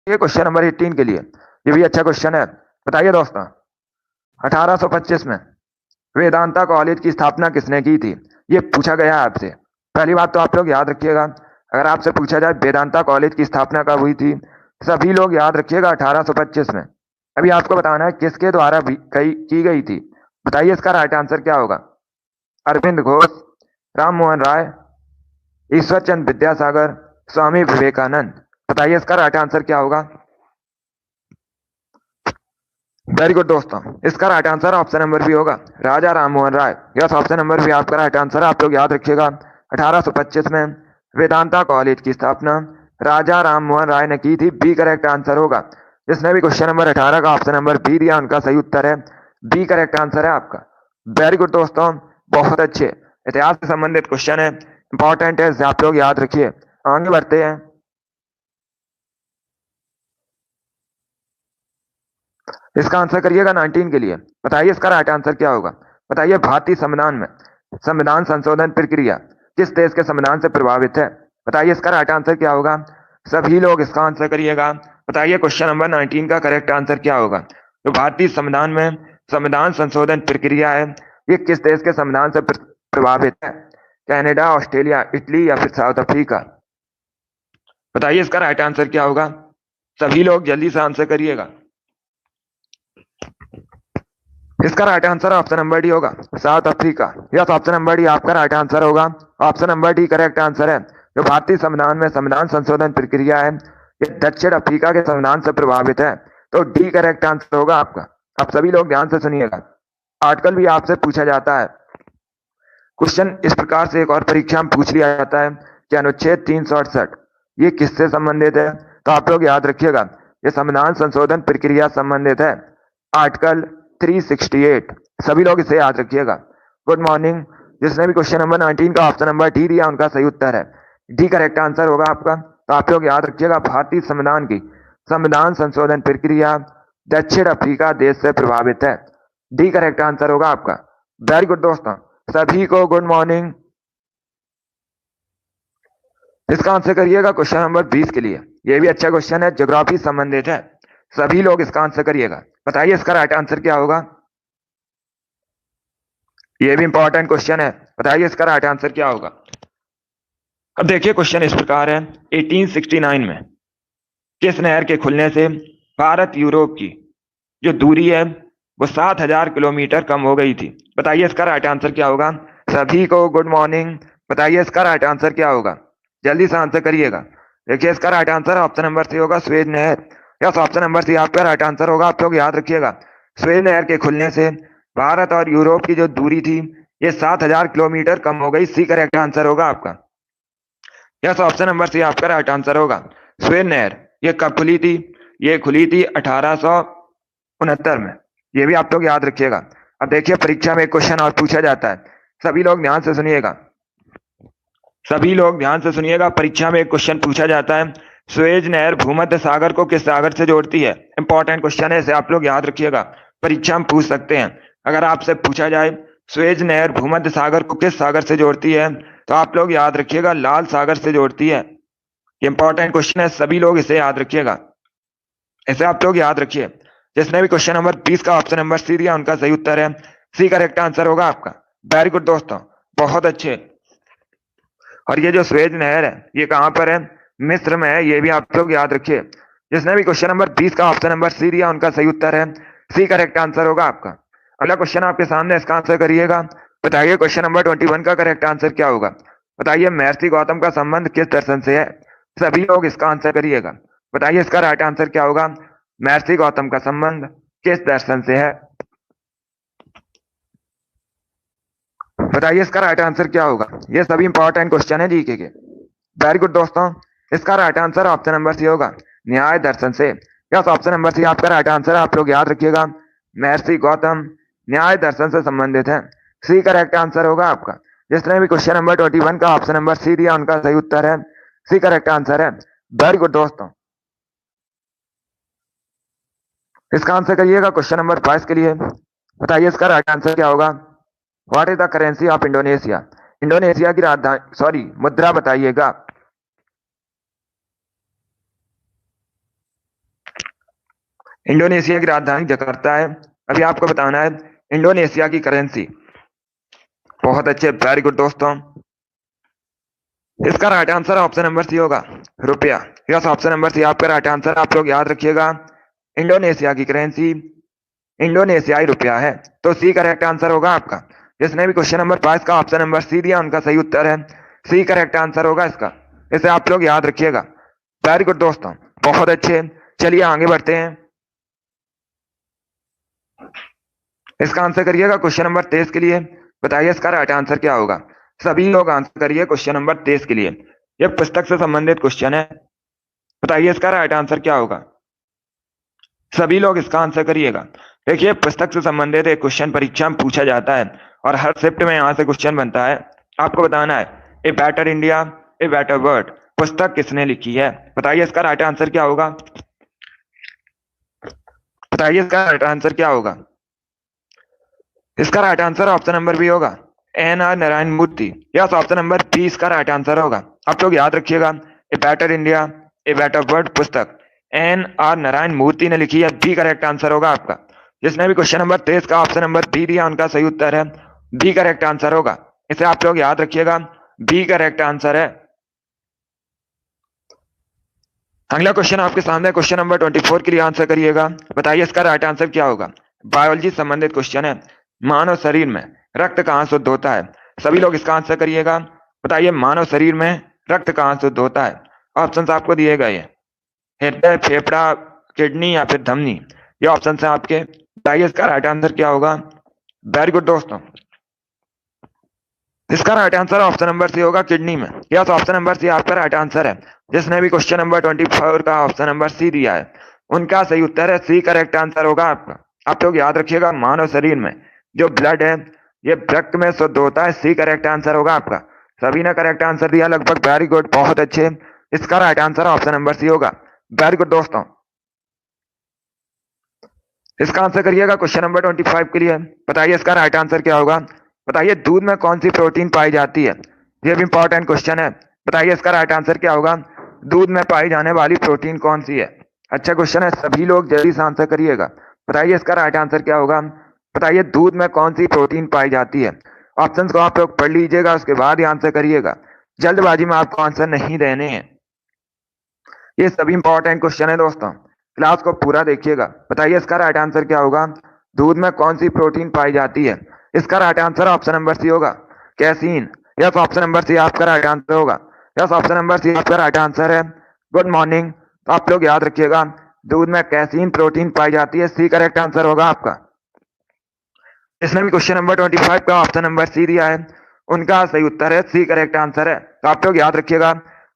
ये क्वेश्चन नंबर 18 के लिए, ये भी अच्छा क्वेश्चन है। बताइए दोस्तों, 1825 में वेदांता कॉलेज की स्थापना किसने की थी? ये पूछा गया है आपसे। पहली बात तो आप लोग याद रखिएगा, अगर आपसे पूछा जाए वेदांता कॉलेज की स्थापना कब हुई थी, सभी लोग याद रखिएगा 1825 में। अभी आपको बताना है किसके द्वारा की गई थी। बताइए इसका राइट आंसर क्या होगा? अरविंद घोष, राम मोहन राय, ईश्वर चंद्र विद्यासागर, स्वामी विवेकानंद। बताइए इसका राइट आंसर क्या होगा? वेरी गुड दोस्तों, इसका right answer option number B होगा Raja Ram Mohan Roy. Yes, option number B आपका राइट आंसर है। आप लोग याद रखिएगा 1825 में वेदांता कॉलेज की स्थापना राजा राम मोहन राय ने की थी। बी करेक्ट आंसर होगा। जिसने भी क्वेश्चन नंबर 18 का ऑप्शन नंबर बी दिया उनका सही उत्तर है बी करेक्ट आंसर है आपका। वेरी गुड दोस्तों, बहुत अच्छे। इतिहास से संबंधित क्वेश्चन है, इंपॉर्टेंट है, आप लोग याद रखिए। आगे बढ़ते हैं। इसका आंसर करिएगा 19 के लिए। बताइए इसका राइट आंसर क्या होगा? बताइए भारतीय संविधान में संविधान संशोधन प्रक्रिया किस देश के संविधान से प्रभावित है? बताइए इसका राइट आंसर क्या होगा? सभी लोग इसका आंसर करिएगा। बताइए क्वेश्चन नंबर 19 का करेक्ट आंसर क्या होगा? तो भारतीय संविधान में संविधान संशोधन प्रक्रिया है, ये किस देश के संविधान से प्रभावित है? कनाडा, ऑस्ट्रेलिया, इटली या फिर साउथ अफ्रीका? बताइए इसका राइट आंसर क्या होगा? सभी लोग जल्दी से आंसर करिएगा। इसका right answer option number D होगा South Africa. Yes, option number D आपका राइट आंसर होगा। Option number D correct answer है। जो भारतीय संविधान में संविधान संशोधन प्रक्रिया है ये दक्षिण अफ्रीका के संविधान से प्रभावित है। तो डी करेक्ट आंसर होगा आपका। आप सभी लोग ध्यान से सुनिएगा, आर्टिकल भी आपसे पूछा जाता है। क्वेश्चन इस प्रकार से एक और परीक्षा में पूछ लिया जाता है कि अनुच्छेद 368 ये किससे संबंधित है? तो आप लोग याद रखिएगा, ये संविधान संशोधन प्रक्रिया संबंधित है। आर्टिकल 368, सभी लोग इसे याद रखिएगा। Good morning. जिसने भी क्वेश्चन नंबर 19 का ऑप्शन नंबर डी दिया उनका सही उत्तर है डी करेक्ट आंसर होगा आपका। तो आप लोग याद रखिएगा, भारतीय संविधान की संविधान संशोधन प्रक्रिया दक्षिण अफ्रीका देश से प्रभावित है। डी करेक्ट आंसर होगा आपका। वेरी गुड दोस्तों, सभी को गुड मॉर्निंग। इसका आंसर करिएगा क्वेश्चन नंबर 20 के लिए। ये भी अच्छा क्वेश्चन है, ज्योग्राफी संबंधित है। सभी लोग इसका आंसर करिएगा। बताइए इसका राइट आंसर क्या होगा? ये भी इंपॉर्टेंट क्वेश्चन है, बताइए इसका राइट आंसर क्या होगा? अब देखिए क्वेश्चन इस प्रकार है, 1869 में किस नहर के खुलने से भारत यूरोप की जो दूरी है वो 7000 किलोमीटर कम हो गई थी? बताइए इसका राइट आंसर क्या होगा? सभी को गुड मॉर्निंग। बताइए इसका राइट आंसर क्या होगा? जल्दी से आंसर करिएगा। देखिए इसका right answer option number C होगा स्वेज नहर। यस, ऑप्शन नंबर सी आपका राइट आंसर होगा। आप लोग याद रखिएगा, स्वेज नहर के खुलने से भारत और यूरोप की जो दूरी थी ये 7000 किलोमीटर कम हो गई। सी करेक्ट आंसर होगा आपका। यस, ऑप्शन नंबर सी आपका राइट आंसर होगा। स्वेज नहर ये कब खुली थी? ये खुली थी 1869 में। ये भी आप लोग याद रखिएगा। अब देखिए परीक्षा में एक क्वेश्चन और पूछा जाता है, सभी लोग ध्यान से सुनिएगा। सभी लोग ध्यान से सुनिएगा, परीक्षा में एक क्वेश्चन पूछा जाता है, स्वेज नहर भूमध्य सागर को किस सागर से जोड़ती है? इंपॉर्टेंट क्वेश्चन है, इसे आप लोग याद रखिएगा, परीक्षा में पूछ सकते हैं। अगर आपसे पूछा जाए स्वेज नहर भूमध्य सागर को किस सागर से जोड़ती है, तो आप लोग याद रखिएगा लाल सागर से जोड़ती है। इंपॉर्टेंट क्वेश्चन है, सभी लोग इसे याद रखिएगा। इसे आप लोग याद रखिए। जिसने भी क्वेश्चन नंबर 20 का ऑप्शन नंबर सी दिया उनका सही उत्तर है सी करेक्ट आंसर होगा आपका। वेरी गुड दोस्तों, बहुत अच्छे। और ये जो स्वेज नहर है ये कहां पर है? मिस्र में है। ये भी आप लोग याद रखिए। जिसने भी क्वेश्चन नंबर 20 का ऑप्शन नंबर सी दिया उनका सही उत्तर है सी करेक्ट आंसर होगा आपका। अगला क्वेश्चन आपके सामने, इसका आंसर करिएगा। बताइए क्वेश्चन नंबर 21 का करेक्ट आंसर क्या होगा? बताइए महर्षि गौतम का संबंध किस दर्शन से है? सभी लोग इसका आंसर करिएगा। बताइए इसका राइट आंसर क्या होगा। महर्षि गौतम का संबंध किस दर्शन से है? बताइए इसका राइट आंसर क्या होगा। ये सभी इंपॉर्टेंट क्वेश्चन है जीके के। वेरी गुड दोस्तों, इसका right answer option number C होगा, न्याय दर्शन से। यस, ऑप्शन नंबर सी आपका राइट आंसर है। आप लोग याद रखिएगा, महर्षि गौतम न्याय दर्शन से संबंधित है। सी करेक्ट आंसर होगा आपका। जिसने भी क्वेश्चन नंबर 21 का ऑप्शन नंबर सी दिया उनका सही उत्तर है सी करेक्ट आंसर है। वेरी गुड दोस्तों, इसका आंसर करिएगा क्वेश्चन नंबर 22 के लिए। बताइए इसका राइट आंसर क्या होगा। What is the currency of Indonesia? Indonesia की राजधानी सॉरी मुद्रा बताइएगा। इंडोनेशिया की राजधानी जकार्ता है। अभी आपको बताना है इंडोनेशिया की करेंसी। बहुत अच्छे, वेरी गुड दोस्तों, इसका right answer option number C होगा, रुपया। यस, ऑप्शन नंबर सी आपका राइट आंसर। आप लोग याद रखिएगा, इंडोनेशिया की करेंसी इंडोनेशियाई रुपया है। तो सी करेक्ट आंसर होगा आपका। जिसने भी क्वेश्चन नंबर 5 का ऑप्शन नंबर सी दिया उनका सही उत्तर है सी करेक्ट आंसर होगा इसका। इसे आप लोग याद रखिएगा। वेरी गुड दोस्तों, बहुत अच्छे। चलिए आगे बढ़ते हैं। इसका आंसर करिएगा क्वेश्चन नंबर 23 के लिए। बताइए इसका राइट आंसर क्या होगा। सभी लोग आंसर करिए क्वेश्चन नंबर 23 के लिए। यह पुस्तक से संबंधित क्वेश्चन है। बताइए इसका राइट आंसर क्या होगा। सभी लोग इसका आंसर करिएगा। देखिए, पुस्तक से संबंधित एक क्वेश्चन परीक्षा में पूछा जाता है और हर शिफ्ट में यहाँ से क्वेश्चन बनता है। आपको बताना है ए better India a better world पुस्तक किसने लिखी है। बताइए इसका राइट आंसर क्या होगा। बताइए इसका राइट आंसर क्या होगा। इसका right answer option number B होगा, NR Narayana Murthy. Yes, option number B इसका राइट आंसर होगा। आप लोग याद रखिएगा, a better India a better world पुस्तक NR नारायण मूर्ति ने लिखी है। बी करेक्ट आंसर होगा आपका। जिसने भी क्वेश्चन नंबर 23 का ऑप्शन नंबर बी दिया उनका सही उत्तर है बी करेक्ट आंसर होगा। इसे आप लोग याद रखिएगा, बी करेक्ट आंसर है। अगला क्वेश्चन आपके सामने क्वेश्चन नंबर 24 के लिए आंसर करिएगा। बताइए इसका राइट आंसर क्या होगा। बायोलॉजी संबंधित क्वेश्चन है। मानव शरीर में रक्त कहाँ शुद्ध होता है। सभी लोग इसका आंसर करिएगा। बताइए मानव शरीर में रक्त कहाँ शुद्ध होता है। ऑप्शन आपको दिए गए हैं, हृदय, फेफड़ा, किडनी या फिर धमनी। ये ऑप्शन है आपके। बताइए इसका राइट आंसर क्या होगा। वेरी गुड दोस्तों, इसका right answer option number C होगा, किडनी में। यस, ऑप्शन नंबर सी आपका राइट आंसर है। जिसने भी क्वेश्चन नंबर 24 का ऑप्शन नंबर सी दिया है उनका सही उत्तर है सी करेक्ट आंसर होगा आपका। आप लोग याद रखिएगा, मानव शरीर में जो ब्लड है ये रक्त में शुद्ध होता है। सी करेक्ट आंसर होगा आपका। सभी ने करेक्ट आंसर दिया लगभग। वेरी गुड, बहुत अच्छे। इसका right answer option number C होगा। वेरी गुड दोस्तों, इसका आंसर करिएगा क्वेश्चन नंबर 25 के लिए। बताइए इसका राइट आंसर क्या होगा। बताइए दूध में कौन सी प्रोटीन पाई जाती है। यह भी इंपॉर्टेंट क्वेश्चन है। बताइए इसका राइट आंसर क्या होगा। दूध में पाई जाने वाली प्रोटीन कौन सी है। अच्छा क्वेश्चन है, सभी लोग जल्दी से आंसर करिएगा। बताइए इसका राइट आंसर क्या होगा। बताइए दूध में कौन सी प्रोटीन पाई जाती है। ऑप्शंस को आप लोग पढ़ लीजिएगा, उसके बाद ही आंसर करिएगा। जल्दबाजी में आपको आंसर नहीं देने हैं। ये सभी इंपॉर्टेंट क्वेश्चन है दोस्तों, क्लास को पूरा देखिएगा। बताइए इसका राइट आंसर क्या होगा। दूध में कौन सी प्रोटीन पाई जाती है। इसका right answer option number C होगा, casein. Yes, option number C आपका राइट आंसर होगा। यस, ऑप्शन नंबर सी आपका राइट आंसर है। Good morning. तो आप लोग याद रखिएगा, दूध में कैसीन प्रोटीन पाई जाती है। सी करेक्ट आंसर होगा आपका। इसने भी क्वेश्चन नंबर 25 का ऑप्शन नंबर सी दिया है उनका सही उत्तर है सी करेक्ट आंसर है। तो आप लोग याद रखिएगा,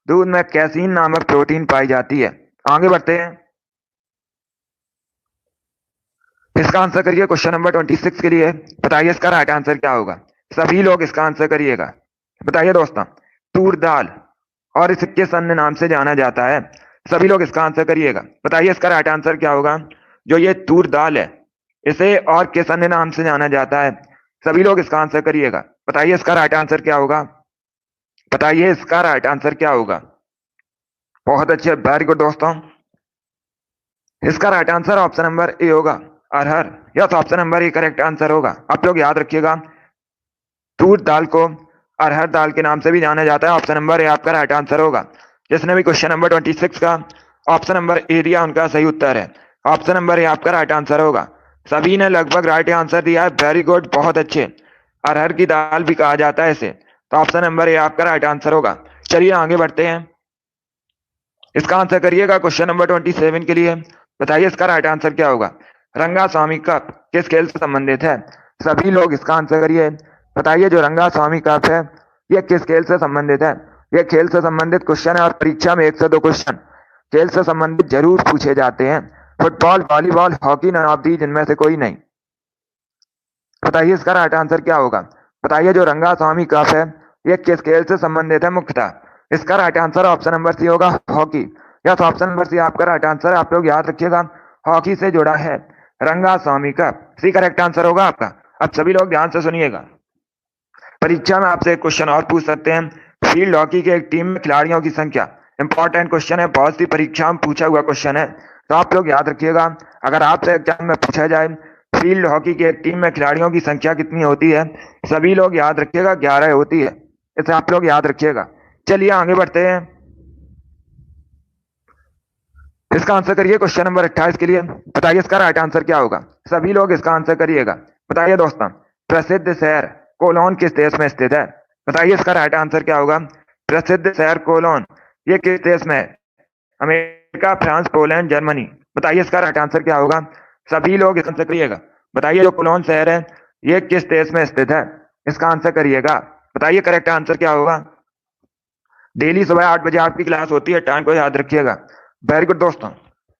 दूध में कैसीन नामक प्रोटीन पाई जाती है। आगे बढ़ते हैं। इसका आंसर करिए क्वेश्चन नंबर 26 के लिए। बताइए इसका राइट आंसर क्या होगा। सभी लोग इसका आंसर करिएगा। बताइए दोस्तों, तूर दाल और इसे किस अन्य नाम से जाना जाता है। सभी लोग इसका आंसर करिएगा। बताइए इसका राइट आंसर क्या होगा। जो ये तूर दाल है इसे और किस अन्य नाम से जाना जाता है। सभी लोग इसका आंसर करिएगा। बताइए इसका राइट आंसर क्या होगा। बताइए इसका राइट आंसर क्या होगा। बहुत अच्छे, वेरी गुड दोस्तों, इसका right answer option number A होगा, अरहर। Yes, option number A correct answer होगा। आप लोग याद रखिएगा, तूर दाल को अरहर दाल के नाम से भी जाना जाता है। ऑप्शन नंबर ए आपका राइट आंसर होगा। जिसने भी क्वेश्चन नंबर 26 का ऑप्शन नंबर ए दिया उनका सही उत्तर है ऑप्शन नंबर ए आपका राइट आंसर होगा। सभी ने लगभग राइट आंसर दिया है। वेरी गुड, बहुत अच्छे। अरहर की दाल भी कहा जाता है इसे। तो ऑप्शन नंबर ए आपका राइट आंसर होगा। चलिए आगे बढ़ते हैं। इसका आंसर करिएगा क्वेश्चन नंबर 27 के लिए। बताइए इसका राइट आंसर क्या होगा। रंगास्वामी कप किस खेल से संबंधित है। सभी लोग इसका आंसर करिए। बताइए जो रंगास्वामी कप है यह किस खेल से संबंधित है। यह खेल से संबंधित क्वेश्चन है और परीक्षा में 1 से 2 क्वेश्चन खेल से संबंधित जरूर पूछे जाते हैं। Football, volleyball, hockey, none of these इनमें से कोई नहीं। बताइए इसका राइट आंसर क्या होगा। बताइए जो रंगास्वामी कप है यह किस खेल से संबंधित है मुख्यतः। इसका right answer option number C होगा, hockey. Yes, option number C आपका राइट आंसर है। आप लोग याद रखिएगा, हॉकी से जुड़ा है Rangaswamy cup. C correct answer होगा आपका। अब सभी लोग ध्यान से सुनिएगा। परीक्षा में आपसे एक क्वेश्चन और पूछ सकते हैं। फील्ड हॉकी के एक टीम में खिलाड़ियों की संख्या। इंपॉर्टेंट क्वेश्चन है, बहुत सी परीक्षा में पूछा हुआ क्वेश्चन है, तो आप लोग याद रखिएगा। अगर आपसे एग्जाम में पूछा जाए फील्ड हॉकी की एक टीम में खिलाड़ियों की संख्या कितनी होती है, सभी लोग याद रखिएगा 11 होती है। इसे आप लोग याद रखिएगा। चलिए आगे बढ़ते हैं। इसका आंसर करिए क्वेश्चन नंबर 28 के लिए। बताइए इसका राइट आंसर क्या होगा। सभी लोग इसका आंसर करिएगा। बताइए दोस्तों, प्रसिद्ध शहर कोलोन किस देश में स्थित है। बताइए इसका राइट आंसर क्या होगा। प्रसिद्ध शहर कोलोन ये किस देश में है। America, France, Poland, Germany. बताइए इसका राइट आंसर क्या होगा। सभी लोग इसका आंसर करिएगा। बताइए जो कोलोन शहर है ये किस देश में स्थित है। इसका आंसर करिएगा। बताइए करेक्ट आंसर क्या होगा। डेली सुबह 8 बजे आपकी क्लास होती है, टाइम को याद रखिएगा। वेरी गुड दोस्तों।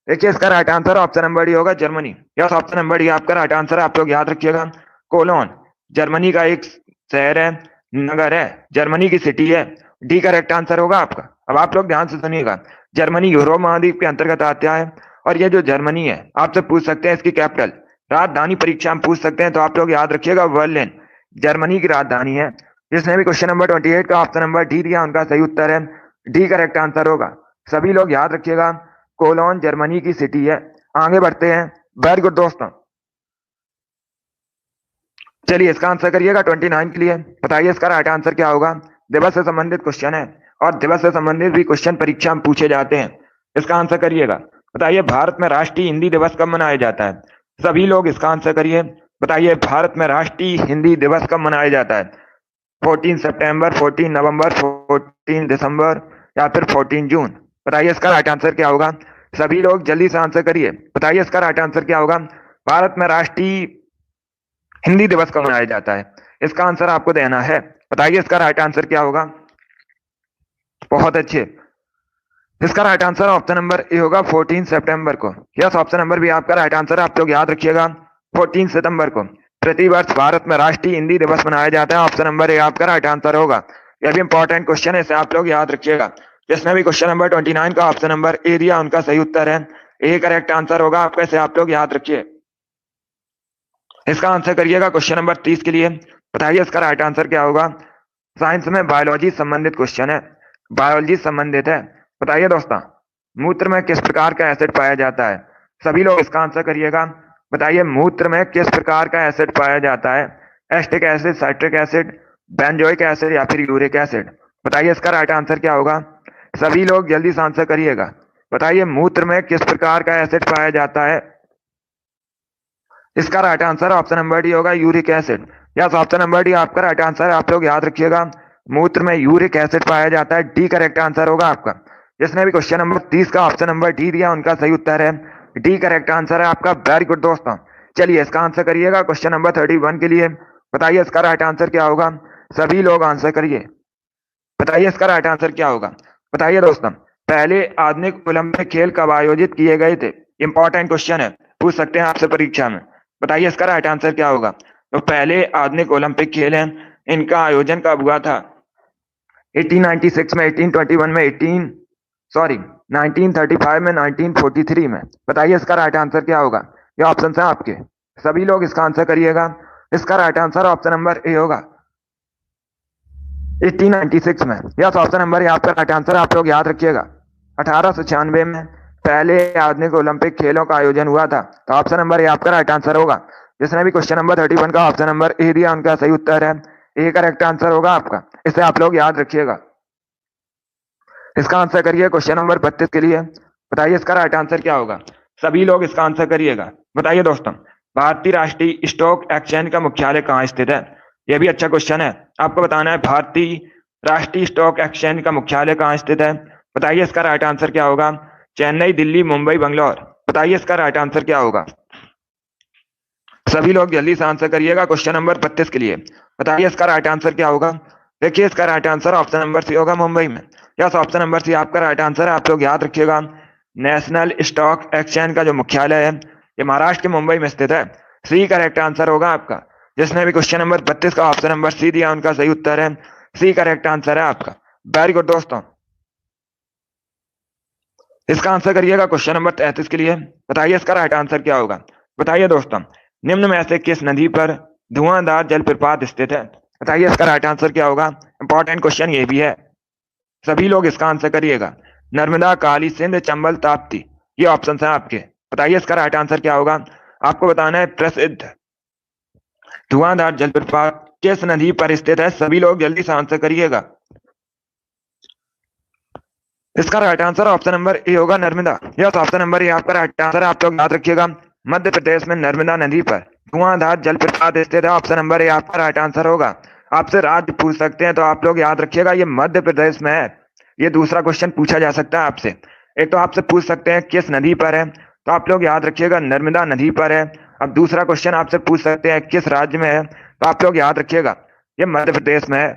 देखिए इसका right answer option number D होगा, Germany. Yes, option number D आपका राइट आंसर है। आप लोग याद रखिएगा, कोलोन जर्मनी का एक शहर है, नगर है, जर्मनी की सिटी है। डी करेक्ट आंसर होगा आपका। अब आप लोग ध्यान से सुनिएगा। जर्मनी यूरोप महाद्वीप के अंतर्गत आता है और ये जो जर्मनी है आपसे पूछ सकते हैं इसकी कैपिटल। राजधानी परीक्षा में पूछ सकते हैं, तो आप लोग याद रखिएगा बर्लिन जर्मनी की राजधानी है। जिसने भी क्वेश्चन नंबर 28 का ऑप्शन नंबर डी दिया उनका सही उत्तर है डी करेक्ट आंसर होगा। सभी लोग याद रखिएगा, कोलोन जर्मनी की सिटी है। आगे बढ़ते हैं। वेरी गुड दोस्तों। चलिए इसका आंसर करिएगा 29 के लिए। बताइए इसका राइट आंसर क्या होगा। दिवस से संबंधित क्वेश्चन है और दिवस से संबंधित भी क्वेश्चन परीक्षा में पूछे जाते हैं। इसका आंसर करिएगा। बताइए भारत में राष्ट्रीय हिंदी दिवस कब मनाया जाता है। सभी लोग इसका आंसर करिए। बताइए भारत में राष्ट्रीय हिंदी दिवस कब मनाया जाता है। 14 सितंबर, 14 नवंबर, 14 दिसंबर या फिर 14 जून। बताइए इसका राइट आंसर क्या होगा। सभी लोग जल्दी से आंसर करिए। बताइए इसका राइट आंसर क्या होगा। भारत में राष्ट्रीय हिंदी दिवस कब मनाया जाता है। इसका आंसर आपको देना है। बताइए इसका राइट आंसर क्या होगा। बहुत अच्छे। इसका right answer option number A होगा 14 सितंबर को। यस, ऑप्शन नंबर भी आपका राइट आंसर है। आप लोग याद रखिएगा 14 सितंबर को प्रतिवर्ष भारत में राष्ट्रीय हिंदी दिवस मनाया जाता है। ऑप्शन नंबर ए आपका राइट आंसर होगा। यह भी इंपॉर्टेंट क्वेश्चन है, इसे आप लोग याद रखिएगा। जिसने भी क्वेश्चन नंबर 29 का ऑप्शन नंबर ए दिया उनका सही उत्तर है ए करेक्ट आंसर होगा आपका। इसे आप लोग याद रखिए। इसका आंसर करिएगा क्वेश्चन नंबर 30 के लिए। बताइए इसका राइट आंसर क्या होगा। साइंस में बायोलॉजी संबंधित क्वेश्चन है, बायोलॉजी संबंधित है। बताइए दोस्तों, मूत्र में किस प्रकार का एसिड पाया जाता है। सभी लोग इसका आंसर करिएगा। बताइए मूत्र में किस प्रकार का एसिड पाया जाता है। Acetic acid, citric acid, benzoic acid या फिर यूरिक एसिड। बताइए इसका राइट आंसर क्या होगा। सभी लोग जल्दी से आंसर करिएगा। बताइए मूत्र में किस प्रकार का एसिड पाया जाता है। इसका right answer option number D होगा, uric acid. Yes, option number D आपका राइट आंसर है। आप लोग याद रखिएगा, मूत्र में यूरिक एसिड पाया जाता है। डी करेक्ट आंसर होगा आपका। जिसने भी क्वेश्चन नंबर 30 का ऑप्शन नंबर डी दिया उनका सही उत्तर है डी करेक्ट आंसर है आपका। वेरी गुड दोस्तों। चलिए इसका आंसर करिएगा क्वेश्चन नंबर 31 के लिए। बताइए इसका राइट आंसर क्या होगा। सभी लोग आंसर करिए। बताइए इसका राइट आंसर क्या होगा। बताइए दोस्तों, पहले आधुनिक ओलंपिक खेल कब आयोजित किए गए थे। इंपॉर्टेंट क्वेश्चन है, पूछ सकते हैं आपसे परीक्षा में। बताइए इसका राइट आंसर क्या होगा। तो पहले आधुनिक ओलंपिक खेल हैं, इनका आयोजन कब हुआ था। 1896 में, 1821 में, 1935 में, 1943 में। बताइए इसका राइट आंसर क्या होगा। ये ऑप्शन है आपके। सभी लोग इसका आंसर करिएगा। इसका right answer option number A होगा 1896 में। यस, ऑप्शन नंबर ए आपका राइट आंसर। आप लोग याद रखिएगा 1896 में पहले आधुनिक ओलंपिक खेलों का आयोजन हुआ था। तो ऑप्शन नंबर ए आपका राइट आंसर होगा। जिसने भी क्वेश्चन नंबर 31 का ऑप्शन नंबर ए दिया उनका सही उत्तर है ए करेक्ट आंसर होगा आपका। इसे आप लोग याद रखिएगा। इसका आंसर करिए क्वेश्चन नंबर 32 के लिए। बताइए इसका राइट आंसर क्या होगा। सभी लोग इसका आंसर करिएगा। बताइए दोस्तों, भारतीय राष्ट्रीय स्टॉक एक्सचेंज का मुख्यालय कहाँ स्थित है। यह भी अच्छा क्वेश्चन है। आपको बताना है भारतीय राष्ट्रीय स्टॉक एक्सचेंज का मुख्यालय कहाँ स्थित है। बताइए इसका राइट आंसर क्या होगा। चेन्नई, दिल्ली, मुंबई, बंगलौर। बताइए इसका राइट आंसर क्या होगा। सभी लोग जल्दी से आंसर करिएगा क्वेश्चन नंबर 32 के लिए। बताइए इसका राइट आंसर क्या होगा। देखिए इसका right answer option number C होगा, मुंबई में। यस, ऑप्शन नंबर सी आपका राइट आंसर है। आप लोग याद रखिएगा, नेशनल स्टॉक एक्सचेंज का जो मुख्यालय है ये महाराष्ट्र के मुंबई में स्थित है। सी करेक्ट आंसर होगा आपका। जिसने भी क्वेश्चन नंबर 32 का ऑप्शन नंबर सी दिया उनका सही उत्तर है सी, करेक्ट आंसर है आपका। वेरी गुड दोस्तों। इसका आंसर करिएगा क्वेश्चन नंबर 33 के लिए। बताइए इसका राइट आंसर क्या होगा। बताइए दोस्तों, निम्न में से किस नदी पर धुआंधार जलप्रपात स्थित है। बताइए इसका राइट आंसर क्या होगा। इंपॉर्टेंट क्वेश्चन ये भी है, सभी लोग इसका आंसर करिएगा। नर्मदा, काली, सिंध, चंबल, ताप्ती, ये ऑप्शन है आपके। बताइए इसका राइट आंसर क्या होगा। आपको बताना है प्रसिद्ध धुआंधार जलप्रपात किस नदी पर स्थित है। सभी लोग जल्दी से आंसर करिएगा। इसका right answer option number A होगा, Narmada. Yes, option number A आपका राइट आंसर है। आप लोग याद रखिएगा, मध्य प्रदेश में नर्मदा नदी पर धुआंधार जलप्रपात स्थित है। ऑप्शन नंबर ए आपका राइट आंसर होगा। आपसे राज्य पूछ सकते हैं तो आप लोग याद रखिएगा ये मध्य प्रदेश में है। ये दूसरा क्वेश्चन पूछा जा सकता है आपसे। एक तो आपसे पूछ सकते हैं किस नदी पर है, तो आप लोग याद रखिएगा नर्मदा नदी पर है। अब दूसरा क्वेश्चन आपसे पूछ सकते हैं किस राज्य में है, तो आप लोग याद रखिएगा ये मध्य प्रदेश में है।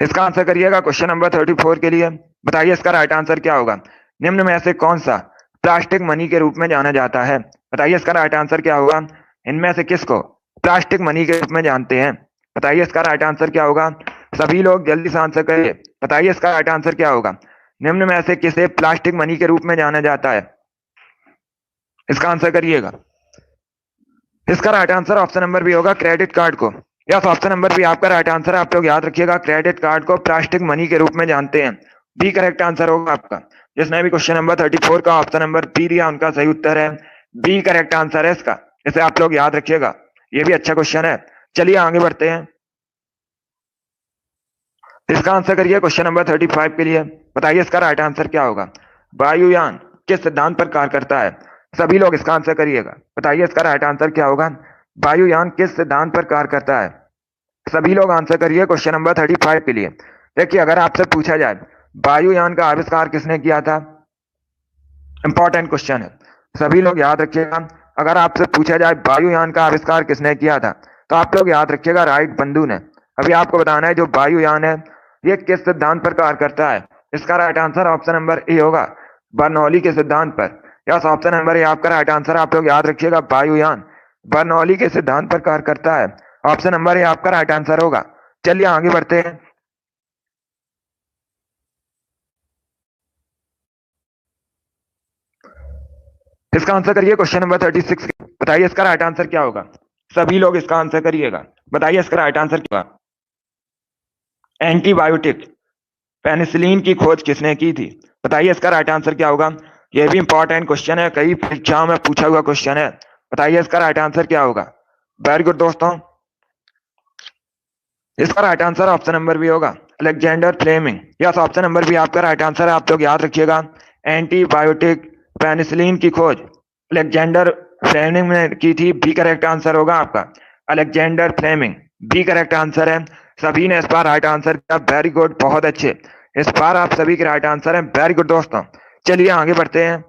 इसका आंसर करिएगा क्वेश्चन नंबर 34 के लिए। बताइए इसका राइट आंसर क्या होगा। निम्न में से कौन सा प्लास्टिक मनी के रूप में जाना जाता है। बताइए इसका राइट आंसर क्या होगा। इनमें से किसको प्लास्टिक मनी के रूप में जानते हैं। बताइए इसका राइट आंसर क्या होगा। सभी लोग जल्दी से आंसर करिए। बताइए इसका राइट आंसर क्या होगा। निम्न में से किसे प्लास्टिक मनी के रूप में जाना जाता है। इसका आंसर करिएगा। इसका right answer option number B होगा, क्रेडिट कार्ड को। यस, ऑप्शन नंबर बी आपका राइट आंसर है। आप लोग याद रखिएगा क्रेडिट कार्ड को प्लास्टिक मनी के रूप में जानते हैं। बी करेक्ट आंसर होगा आपका। जिसने भी क्वेश्चन नंबर 34 का ऑप्शन नंबर बी दिया उनका सही उत्तर है बी, करेक्ट आंसर है इसका। इसे आप लोग याद रखिएगा, ये भी अच्छा क्वेश्चन है। चलिए आगे बढ़ते हैं। इसका आंसर करिए क्वेश्चन नंबर 35 के लिए। बताइए इसका राइट आंसर क्या होगा। वायुयान किस सिद्धांत पर कार्य करता है। सभी लोग इसका आंसर करिएगा। बताइए इसका राइट आंसर क्या होगा। वायुयान किस सिद्धांत पर कार्य करता है। सभी लोग आंसर करिए क्वेश्चन नंबर 35 के लिए। देखिए अगर आपसे पूछा जाए वायुयान का आविष्कार किसने किया था, इंपॉर्टेंट क्वेश्चन है, सभी लोग याद रखिएगा। अगर आपसे पूछा जाए वायुयान का आविष्कार किसने किया था, तो आप लोग याद रखिएगा राइट बंधु ने। अभी आपको बताना है जो वायुयान है ये किस सिद्धांत पर कार्य करता है। इसका right answer option number A होगा, बर्नौली के सिद्धांत पर। यस, ऑप्शन नंबर ए आपका राइट आंसर। आप लोग याद रखिएगा वायुयान बर्नौली के सिद्धांत पर कार्य करता है। ऑप्शन नंबर ए आपका राइट आंसर होगा। चलिए आगे बढ़ते हैं। इसका आंसर करिए क्वेश्चन नंबर 36। बताइए इसका राइट आंसर क्या होगा। सभी लोग इसका आंसर करिएगा। बताइए इसका राइट आंसर क्या होगा। एंटीबायोटिक पेनिसिलिन की खोज किसने की थी। बताइए इसका राइट आंसर क्या होगा। यह भी इंपॉर्टेंट क्वेश्चन है, कई परीक्षाओं में पूछा हुआ क्वेश्चन है। बताइए इसका राइट आंसर क्या होगा। वेरी गुड दोस्तों। इसका right answer option number B होगा, Alexander Fleming. Yes, option number B आपका राइट आंसर है। आप लोग याद रखिएगा एंटीबायोटिक पेनिसिलिन की खोज अलेक्जेंडर फ्लेमिंग ने की थी। बी करेक्ट आंसर होगा आपका, Alexander Fleming. B correct answer है। सभी ने इस बार राइट आंसर किया। वेरी गुड, बहुत अच्छे। इस बार आप सभी के राइट आंसर है। वेरी गुड दोस्तों। चलिए आगे बढ़ते हैं।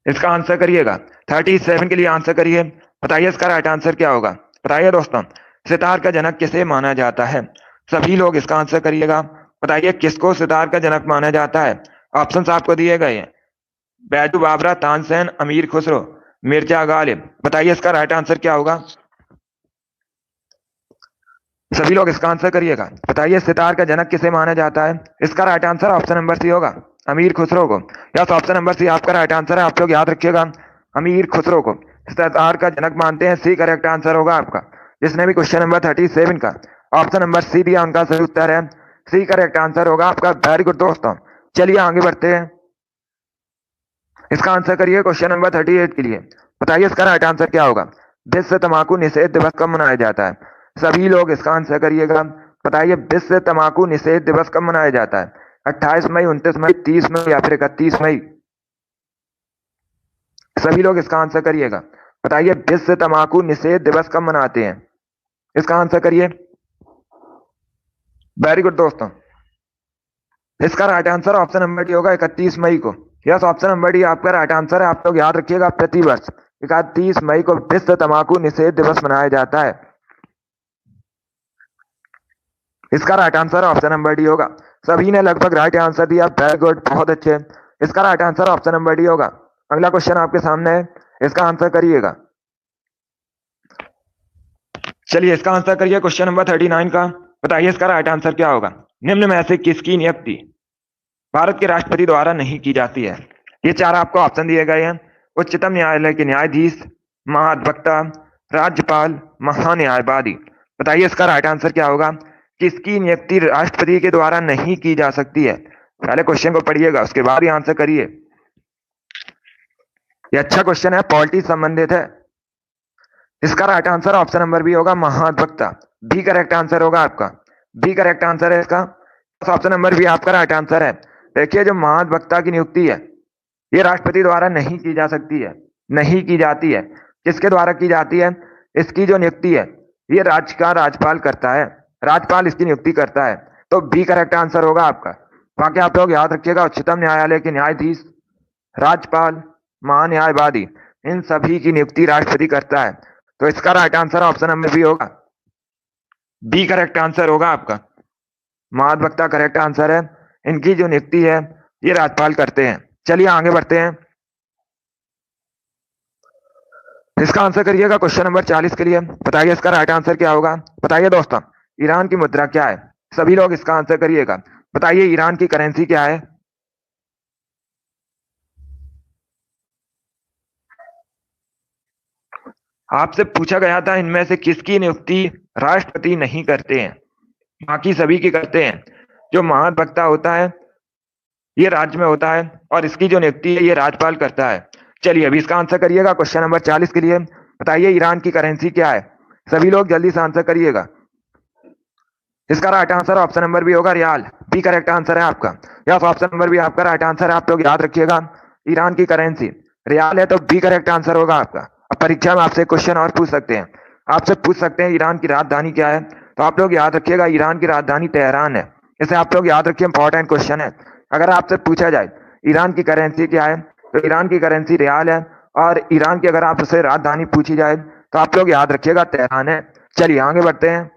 इसका आंसर करिएगा 37 के लिए आंसर करिए। बताइए इसका राइट आंसर क्या होगा। बताइए दोस्तों, सितार का जनक किसे माना जाता है। सभी लोग इसका आंसर करिएगा। बताइए किसको सितार का जनक माना जाता है। ऑप्शंस आपको दिए गए हैं, बैजू बाबरा, तानसेन, अमीर खुसरो, मिर्जा गालिब। बताइए इसका राइट आंसर क्या होगा। सभी लोग इसका आंसर करिएगा। बताइए सितार का जनक किसे माना जाता है। इसका right answer option number C होगा, अमीर खुसरो को। यस, ऑप्शन नंबर सी आपका राइट आंसर है। आप लोग याद रखिएगा अमीर खुसरो को सितार का जनक मानते हैं। सी करेक्ट आंसर होगा आपका। जिसने भी क्वेश्चन नंबर 37 का ऑप्शन नंबर सी दिया उनका सही उत्तर है सी, करेक्ट आंसर होगा आपका। वेरी गुड दोस्तों। चलिए आगे बढ़ते हैं। इसका आंसर करिए क्वेश्चन नंबर 38 के लिए। बताइए इसका राइट आंसर क्या होगा। विश्व तंबाकू निषेध दिवस कब मनाया जाता है। सभी लोग इसका आंसर करिएगा। बताइए विश्व तंबाकू निषेध दिवस कब मनाया जाता है। 28 मई, 29 मई, 30 मई या फिर 31 मई। सभी लोग इसका आंसर करिएगा। बताइए विश्व तंबाकू निषेध दिवस कब मनाते हैं। इसका आंसर करिए। वेरी गुड दोस्तों। इसका right answer option number D होगा 31 मई को। यस, ऑप्शन नंबर डी आपका राइट आंसर है। आप लोग याद रखिएगा, प्रतिवर्ष 31 मई को विश्व तंबाकू निषेध दिवस मनाया जाता है। इसका right answer option number D होगा। सभी ने लगभग राइट आंसर दिया, वेरी गुड, बहुत अच्छे। इसका right answer option number D होगा। अगला क्वेश्चन आपके सामने है, इसका आंसर करिएगा। चलिए इसका आंसर करिए क्वेश्चन नंबर 39 का। बताइए इसका राइट आंसर क्या होगा। निम्न में से किसकी नियुक्ति भारत के राष्ट्रपति द्वारा नहीं की जाती है। ये चार आपको ऑप्शन दिए गए हैं। उच्चतम न्यायालय के न्यायाधीश, महाधिवक्ता, राज्यपाल, महान्यायवादी। बताइए इसका राइट आंसर क्या होगा। किसकी नियुक्ति राष्ट्रपति के द्वारा नहीं की जा सकती है। पहले क्वेश्चन को पढ़िएगा, उसके बाद ही आंसर करिए। ये अच्छा क्वेश्चन है, पॉलिटिक्स संबंधित है। इसका right answer option number B होगा, महाधिवक्ता। बी करेक्ट आंसर होगा आपका, बी करेक्ट आंसर है इसका। ऑप्शन नंबर बी आपका राइट आंसर है। देखिए जो महाधिवक्ता की नियुक्ति है ये राष्ट्रपति द्वारा नहीं की जा सकती है, नहीं की जाती है। किसके द्वारा की जाती है। इसकी जो नियुक्ति है ये राज्य का राज्यपाल करता है, राज्यपाल इसकी नियुक्ति करता है। तो बी करेक्ट आंसर होगा आपका। बाकी आप लोग याद रखिएगा, उच्चतम न्यायालय के न्यायाधीश, राज्यपाल, महान्यायवादी, इन सभी की नियुक्ति राष्ट्रपति करता है। तो इसका right answer option number B होगा, बी करेक्ट आंसर होगा आपका। महाधिवक्ता करेक्ट आंसर है, इनकी जो नियुक्ति है ये राज्यपाल करते हैं। चलिए आगे बढ़ते हैं। इसका आंसर करिएगा क्वेश्चन नंबर 40 के लिए। बताइए इसका राइट आंसर क्या होगा। बताइए दोस्तों, ईरान की मुद्रा क्या है। सभी लोग इसका आंसर करिएगा। बताइए ईरान की करेंसी क्या है। आपसे पूछा गया था इनमें से किसकी नियुक्ति राष्ट्रपति नहीं करते हैं, बाकी सभी की करते हैं। जो महाधिवक्ता होता है ये राज्य में होता है और इसकी जो नियुक्ति है ये राज्यपाल करता है। चलिए अभी इसका आंसर करिएगा क्वेश्चन नंबर 40 के लिए। बताइए ईरान की करेंसी क्या है। सभी लोग जल्दी से आंसर करिएगा। इसका right answer option number B होगा, रियाल। बी करेक्ट आंसर है आपका। यस, ऑप्शन नंबर बी आपका राइट आंसर है। आप लोग याद रखिएगा, ईरान की करेंसी रियाल है, तो बी करेक्ट आंसर होगा आपका। अब परीक्षा में आपसे क्वेश्चन और पूछ सकते हैं, आपसे पूछ सकते हैं ईरान की राजधानी क्या है। तो आप लोग याद रखिएगा, ईरान की राजधानी तेहरान है। इसे आप लोग याद रखिए, इंपॉर्टेंट क्वेश्चन है। अगर आपसे पूछा जाए ईरान की करेंसी क्या है, तो ईरान की करेंसी रियाल है। और ईरान की अगर आपसे राजधानी पूछी जाए तो आप लोग याद रखिएगा तेहरान है। चलिए आगे बढ़ते हैं।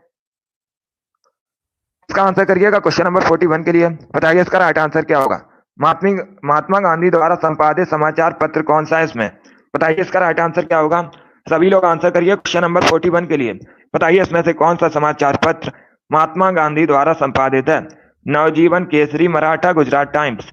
इसका आंसर करिएगा क्वेश्चन नंबर 41 के लिए। बताइए इसका राइट आंसर क्या होगा। महात्मा गांधी द्वारा संपादित समाचार पत्र कौन सा है इसमें। बताइए इसका राइट आंसर क्या होगा। सभी लोग आंसर करिए क्वेश्चन नंबर 41 के लिए। बताइए इसमें से कौन सा समाचार पत्र महात्मा गांधी द्वारा संपादित है। नवजीवन, केसरी, मराठा, गुजरात टाइम्स।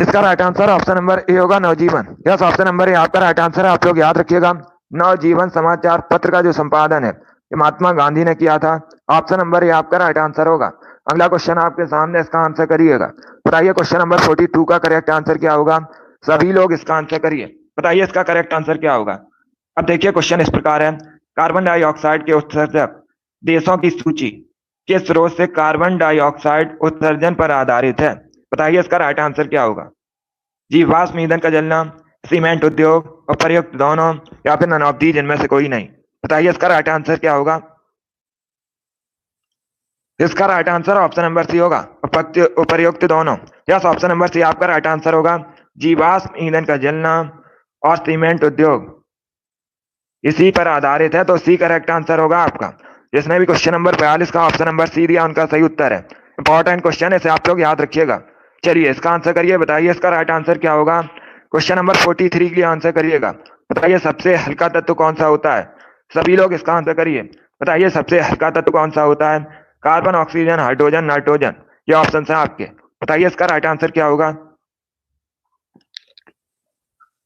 इसका right answer option number A होगा, नवजीवन। यस, ऑप्शन नंबर ए आपका राइट आंसर है। आप लोग याद रखिएगा, नवजीवन समाचार पत्र का जो संपादन है ये महात्मा गांधी ने किया था। ऑप्शन नंबर ए आपका राइट आंसर होगा। अगला क्वेश्चन आपके सामने, इसका आंसर करिएगा। बताइए क्वेश्चन नंबर 42 का करेक्ट आंसर क्या होगा। सभी लोग इसका आंसर करिए। बताइए इसका करेक्ट आंसर क्या होगा। अब देखिए क्वेश्चन इस प्रकार है, कार्बन डाइऑक्साइड के उत्सर्जक देशों की सूची किस स्रोत से कार्बन डाइऑक्साइड उत्सर्जन पर आधारित है। बताइए इसका राइट आंसर क्या होगा। जीवाश्म ईंधन का जलना, सीमेंट उद्योग, उपर्युक्त दोनों, या फिर नन ऑफ दीज, इनमें से कोई नहीं। बताइए इसका राइट आंसर क्या होगा। इसका right answer option number C होगा, उपर्युक्त दोनों। यस, ऑप्शन नंबर सी आपका राइट आंसर होगा। जीवाश्म ईंधन का जलना और सीमेंट उद्योग इसी पर आधारित है, तो सी करेक्ट आंसर होगा आपका। जिसने भी क्वेश्चन नंबर 42 का ऑप्शन नंबर सी दिया उनका सही उत्तर है। इंपॉर्टेंट क्वेश्चन है, इसे आप लोग याद रखिएगा। चलिए इसका आंसर करिए। बताइए इसका राइट आंसर क्या होगा। क्वेश्चन नंबर 43 के लिए आंसर करिएगा। बताइए सबसे हल्का तत्व कौन सा होता है। सभी लोग इसका आंसर करिए। बताइए सबसे हल्का तत्व कौन सा होता है। कार्बन, ऑक्सीजन, हाइड्रोजन, नाइट्रोजन, ये ऑप्शन है आपके। बताइए इसका राइट आंसर क्या होगा।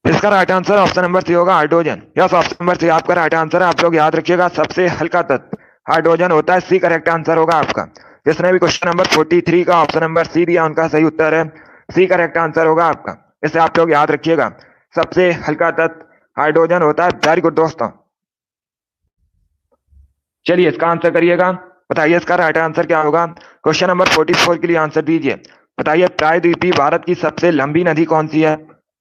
इसका right answer option number C होगा, hydrogen. Yes, option number C आपका राइट आंसर है। आप लोग याद रखिएगा, सबसे हल्का तत्व हाइड्रोजन होता है। सी करेक्ट आंसर होगा आपका। जिसने भी क्वेश्चन नंबर 43 का ऑप्शन नंबर सी दिया उनका सही उत्तर है, सी करेक्ट आंसर होगा आपका। इसे आप लोग याद रखिएगा, सबसे हल्का तत्व हाइड्रोजन होता है। वेरी गुड दोस्तों। चलिए इसका आंसर करिएगा। बताइए इसका राइट आंसर क्या होगा। क्वेश्चन नंबर 44 के लिए आंसर दीजिए। बताइए प्रायद्वीपीय भारत की सबसे लंबी नदी कौन सी है।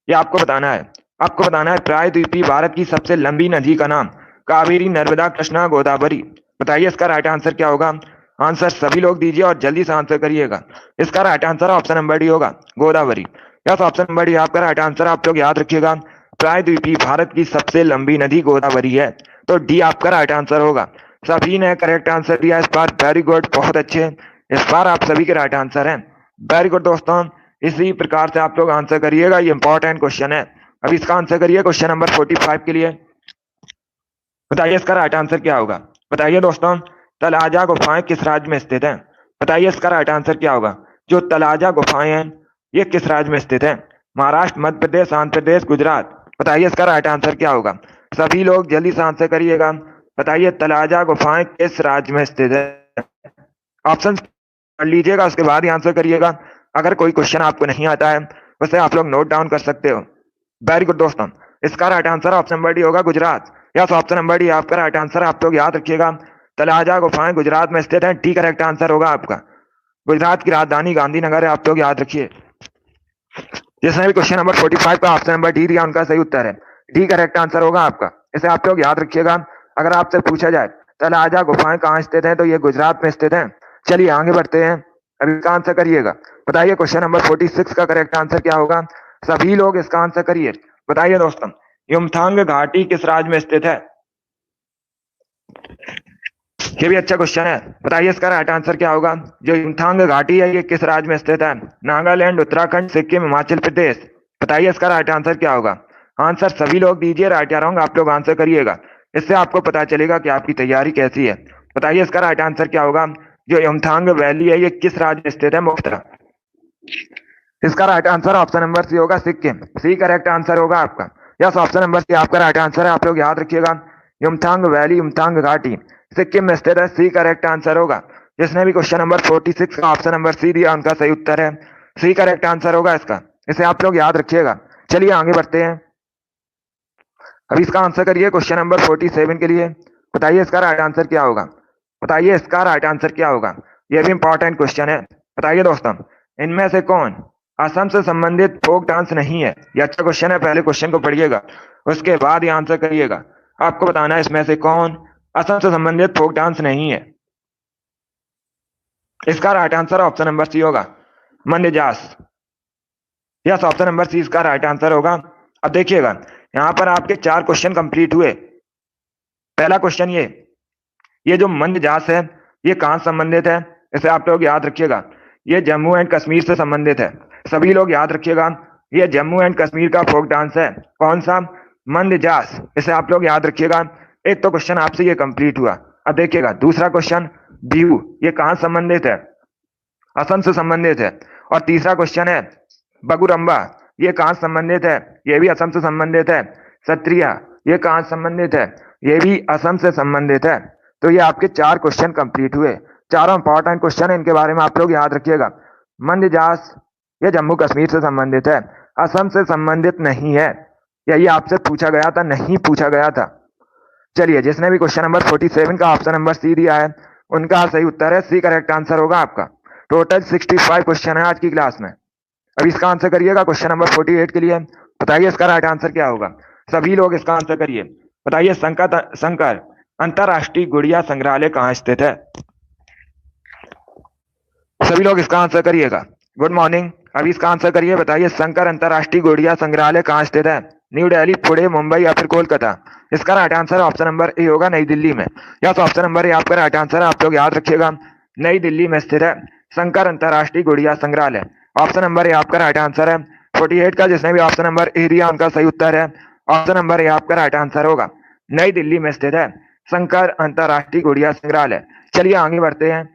ये आपको बताना है। आपको बताना है प्रायद्वीपीय भारत की सबसे लंबी नदी का नाम कावेरी, नर्मदा, कृष्णा, गोदावरी। बताइए इसका राइट आंसर क्या होगा। आंसर सभी लोग दीजिए और जल्दी से आंसर करिएगा। इसका right answer option number D होगा, Godavari. Yes, option number D आपका राइट आंसर। आप लोग याद रखिएगा, प्रायद्वीपीय भारत की सबसे लंबी नदी गोदावरी है, तो डी आपका राइट आंसर होगा। सभी ने करेक्ट आंसर दिया इस बार, वेरी गुड, बहुत अच्छे। इस बार आप सभी के राइट आंसर हैं, वेरी गुड दोस्तों। इसी प्रकार से आप लोग आंसर करिएगा, ये इंपॉर्टेंट क्वेश्चन है। अब इसका आंसर करिए क्वेश्चन नंबर 45 के लिए। बताइए इसका राइट आंसर क्या होगा। बताइए दोस्तों, तलाजा गुफाएं किस राज्य में स्थित हैं। बताइए इसका राइट आंसर क्या होगा। जो तलाजा गुफाएं हैं ये किस राज्य में स्थित है। महाराष्ट्र, मध्य प्रदेश, आंध्र प्रदेश, गुजरात। बताइए इसका राइट आंसर क्या होगा। सभी लोग जल्दी से आंसर करिएगा। बताइए तलाजा गुफाएं किस राज्य में स्थित है। ऑप्शन पढ़ लीजिएगा, उसके बाद ही आंसर करिएगा। अगर कोई क्वेश्चन आपको नहीं आता है उसे आप लोग नोट डाउन कर सकते हो। वेरी गुड दोस्तों, इसका right answer option number D होगा, Gujarat. Yes, option number D आपका राइट आंसर। आप लोग याद रखिएगा, तलाजा गुफाएं गुजरात में स्थित है, डी करेक्ट आंसर होगा आपका। गुजरात की राजधानी गांधीनगर है, आप लोग याद रखिए। जिसने भी क्वेश्चन नंबर 45 का ऑप्शन नंबर डी दिया उनका सही उत्तर है, डी करेक्ट आंसर होगा आपका। इसे आप लोग याद रखिएगा। अगर आपसे पूछा जाए तलाजा गुफाएं कहाँ स्थित है तो ये गुजरात में स्थित है। चलिए आगे बढ़ते हैं, अभी इसका आंसर करिएगा। बताइए क्वेश्चन नंबर 46 का करेक्ट आंसर क्या होगा। सभी लोग इसका आंसर करिए। बताइए दोस्तों, युमथांग घाटी किस राज्य में स्थित है। ये भी अच्छा क्वेश्चन है। बताइए इसका राइट आंसर क्या होगा। जो युमथांग घाटी है ये किस राज्य में स्थित है। नागालैंड, उत्तराखंड, सिक्किम, हिमाचल प्रदेश। बताइए इसका राइट आंसर क्या होगा। आंसर सभी लोग दीजिए, राइट या रॉन्ग आप लोग आंसर करिएगा। इससे आपको पता चलेगा कि आपकी तैयारी कैसी है। बताइए इसका राइट आंसर क्या होगा। जो युमथांग वैली है ये किस राज्य में स्थित है, मुख्तरा। इसका right answer option number C होगा, सिक्किम। सी करेक्ट आंसर होगा आपका। यस, ऑप्शन नंबर सी आपका राइट आंसर है। आप लोग याद रखिएगा, युमथांग वैली, युमथांग घाटी सिक्किम में स्थित है, सी करेक्ट आंसर होगा। जिसने भी क्वेश्चन नंबर 46 का ऑप्शन नंबर सी दिया उनका सही उत्तर है, सी करेक्ट आंसर होगा इसका। इसे आप लोग याद रखिएगा। चलिए आगे बढ़ते हैं, अभी इसका आंसर करिए क्वेश्चन नंबर 47 के लिए। बताइए इसका राइट आंसर क्या होगा। बताइए इसका राइट आंसर क्या होगा। यह भी इंपॉर्टेंट क्वेश्चन है। बताइए दोस्तों, इनमें से कौन असम से संबंधित फोक डांस नहीं है। यह अच्छा क्वेश्चन है, पहले क्वेश्चन को पढ़िएगा उसके बाद ही आंसर करिएगा। आपको बताना है इसमें से कौन असम से संबंधित फोक डांस नहीं है। इसका right answer option number C होगा, मंडजास। यस, ऑप्शन नंबर सी इसका राइट आंसर होगा। अब देखिएगा, यहां पर आपके 4 क्वेश्चन कंप्लीट हुए। पहला क्वेश्चन ये जो मंडजास है ये कहां संबंधित है, इसे आप लोग याद रखिएगा। ये जम्मू एंड कश्मीर से संबंधित है। सभी लोग याद रखिएगा, ये जम्मू एंड कश्मीर का फोक डांस है। कौन सा, मंडजास। इसे आप लोग याद रखिएगा। एक तो क्वेश्चन आपसे ये कंप्लीट हुआ। अब देखिएगा दूसरा क्वेश्चन, बिहू ये कहां संबंधित है, असम से संबंधित है। और तीसरा क्वेश्चन है बगुरम्बा, ये कहां संबंधित है, ये भी असम से संबंधित है। सत्रिया ये कहां संबंधित है, ये भी असम से संबंधित है। तो ये आपके 4 क्वेश्चन कंप्लीट हुए। चारों इंपॉर्टेंट क्वेश्चन है, इनके बारे में आप लोग याद रखिएगा। मंडजास ये जम्मू कश्मीर से संबंधित है, असम से संबंधित नहीं है। यही आपसे पूछा गया था, नहीं पूछा गया था। चलिए, जिसने भी क्वेश्चन नंबर 47 का ऑप्शन नंबर सी दिया है उनका सही उत्तर है, सी करेक्ट आंसर होगा आपका। टोटल 65 क्वेश्चन है आज की क्लास में। अब इसका आंसर करिएगा क्वेश्चन नंबर 48 के लिए। बताइए इसका राइट आंसर क्या होगा। सभी लोग इसका आंसर करिए। बताइए शंकर अंतरराष्ट्रीय गुड़िया संग्रहालय कहाँ स्थित है। सभी लोग इसका आंसर करिएगा। गुड मॉर्निंग, अभी इसका आंसर करिए। बताइए शंकर अंतरराष्ट्रीय गुड़िया संग्रहालय कहाँ स्थित है, न्यू दिल्ली, पुणे, मुंबई या फिर कोलकाता। इसका right answer option number A होगा, नई दिल्ली में। यस, ऑप्शन नंबर ए आपका राइट आंसर है। आप लोग याद रखिएगा, नई दिल्ली में स्थित है शंकर अंतरराष्ट्रीय गुड़िया संग्रहालय। ऑप्शन नंबर ए आपका राइट आंसर है। 48 का जिसने भी ऑप्शन नंबर ए दिया उनका सही उत्तर है, ऑप्शन नंबर ए आपका राइट आंसर होगा। नई दिल्ली में स्थित है शंकर अंतरराष्ट्रीय गुड़िया संग्रहालय। चलिए आगे बढ़ते हैं,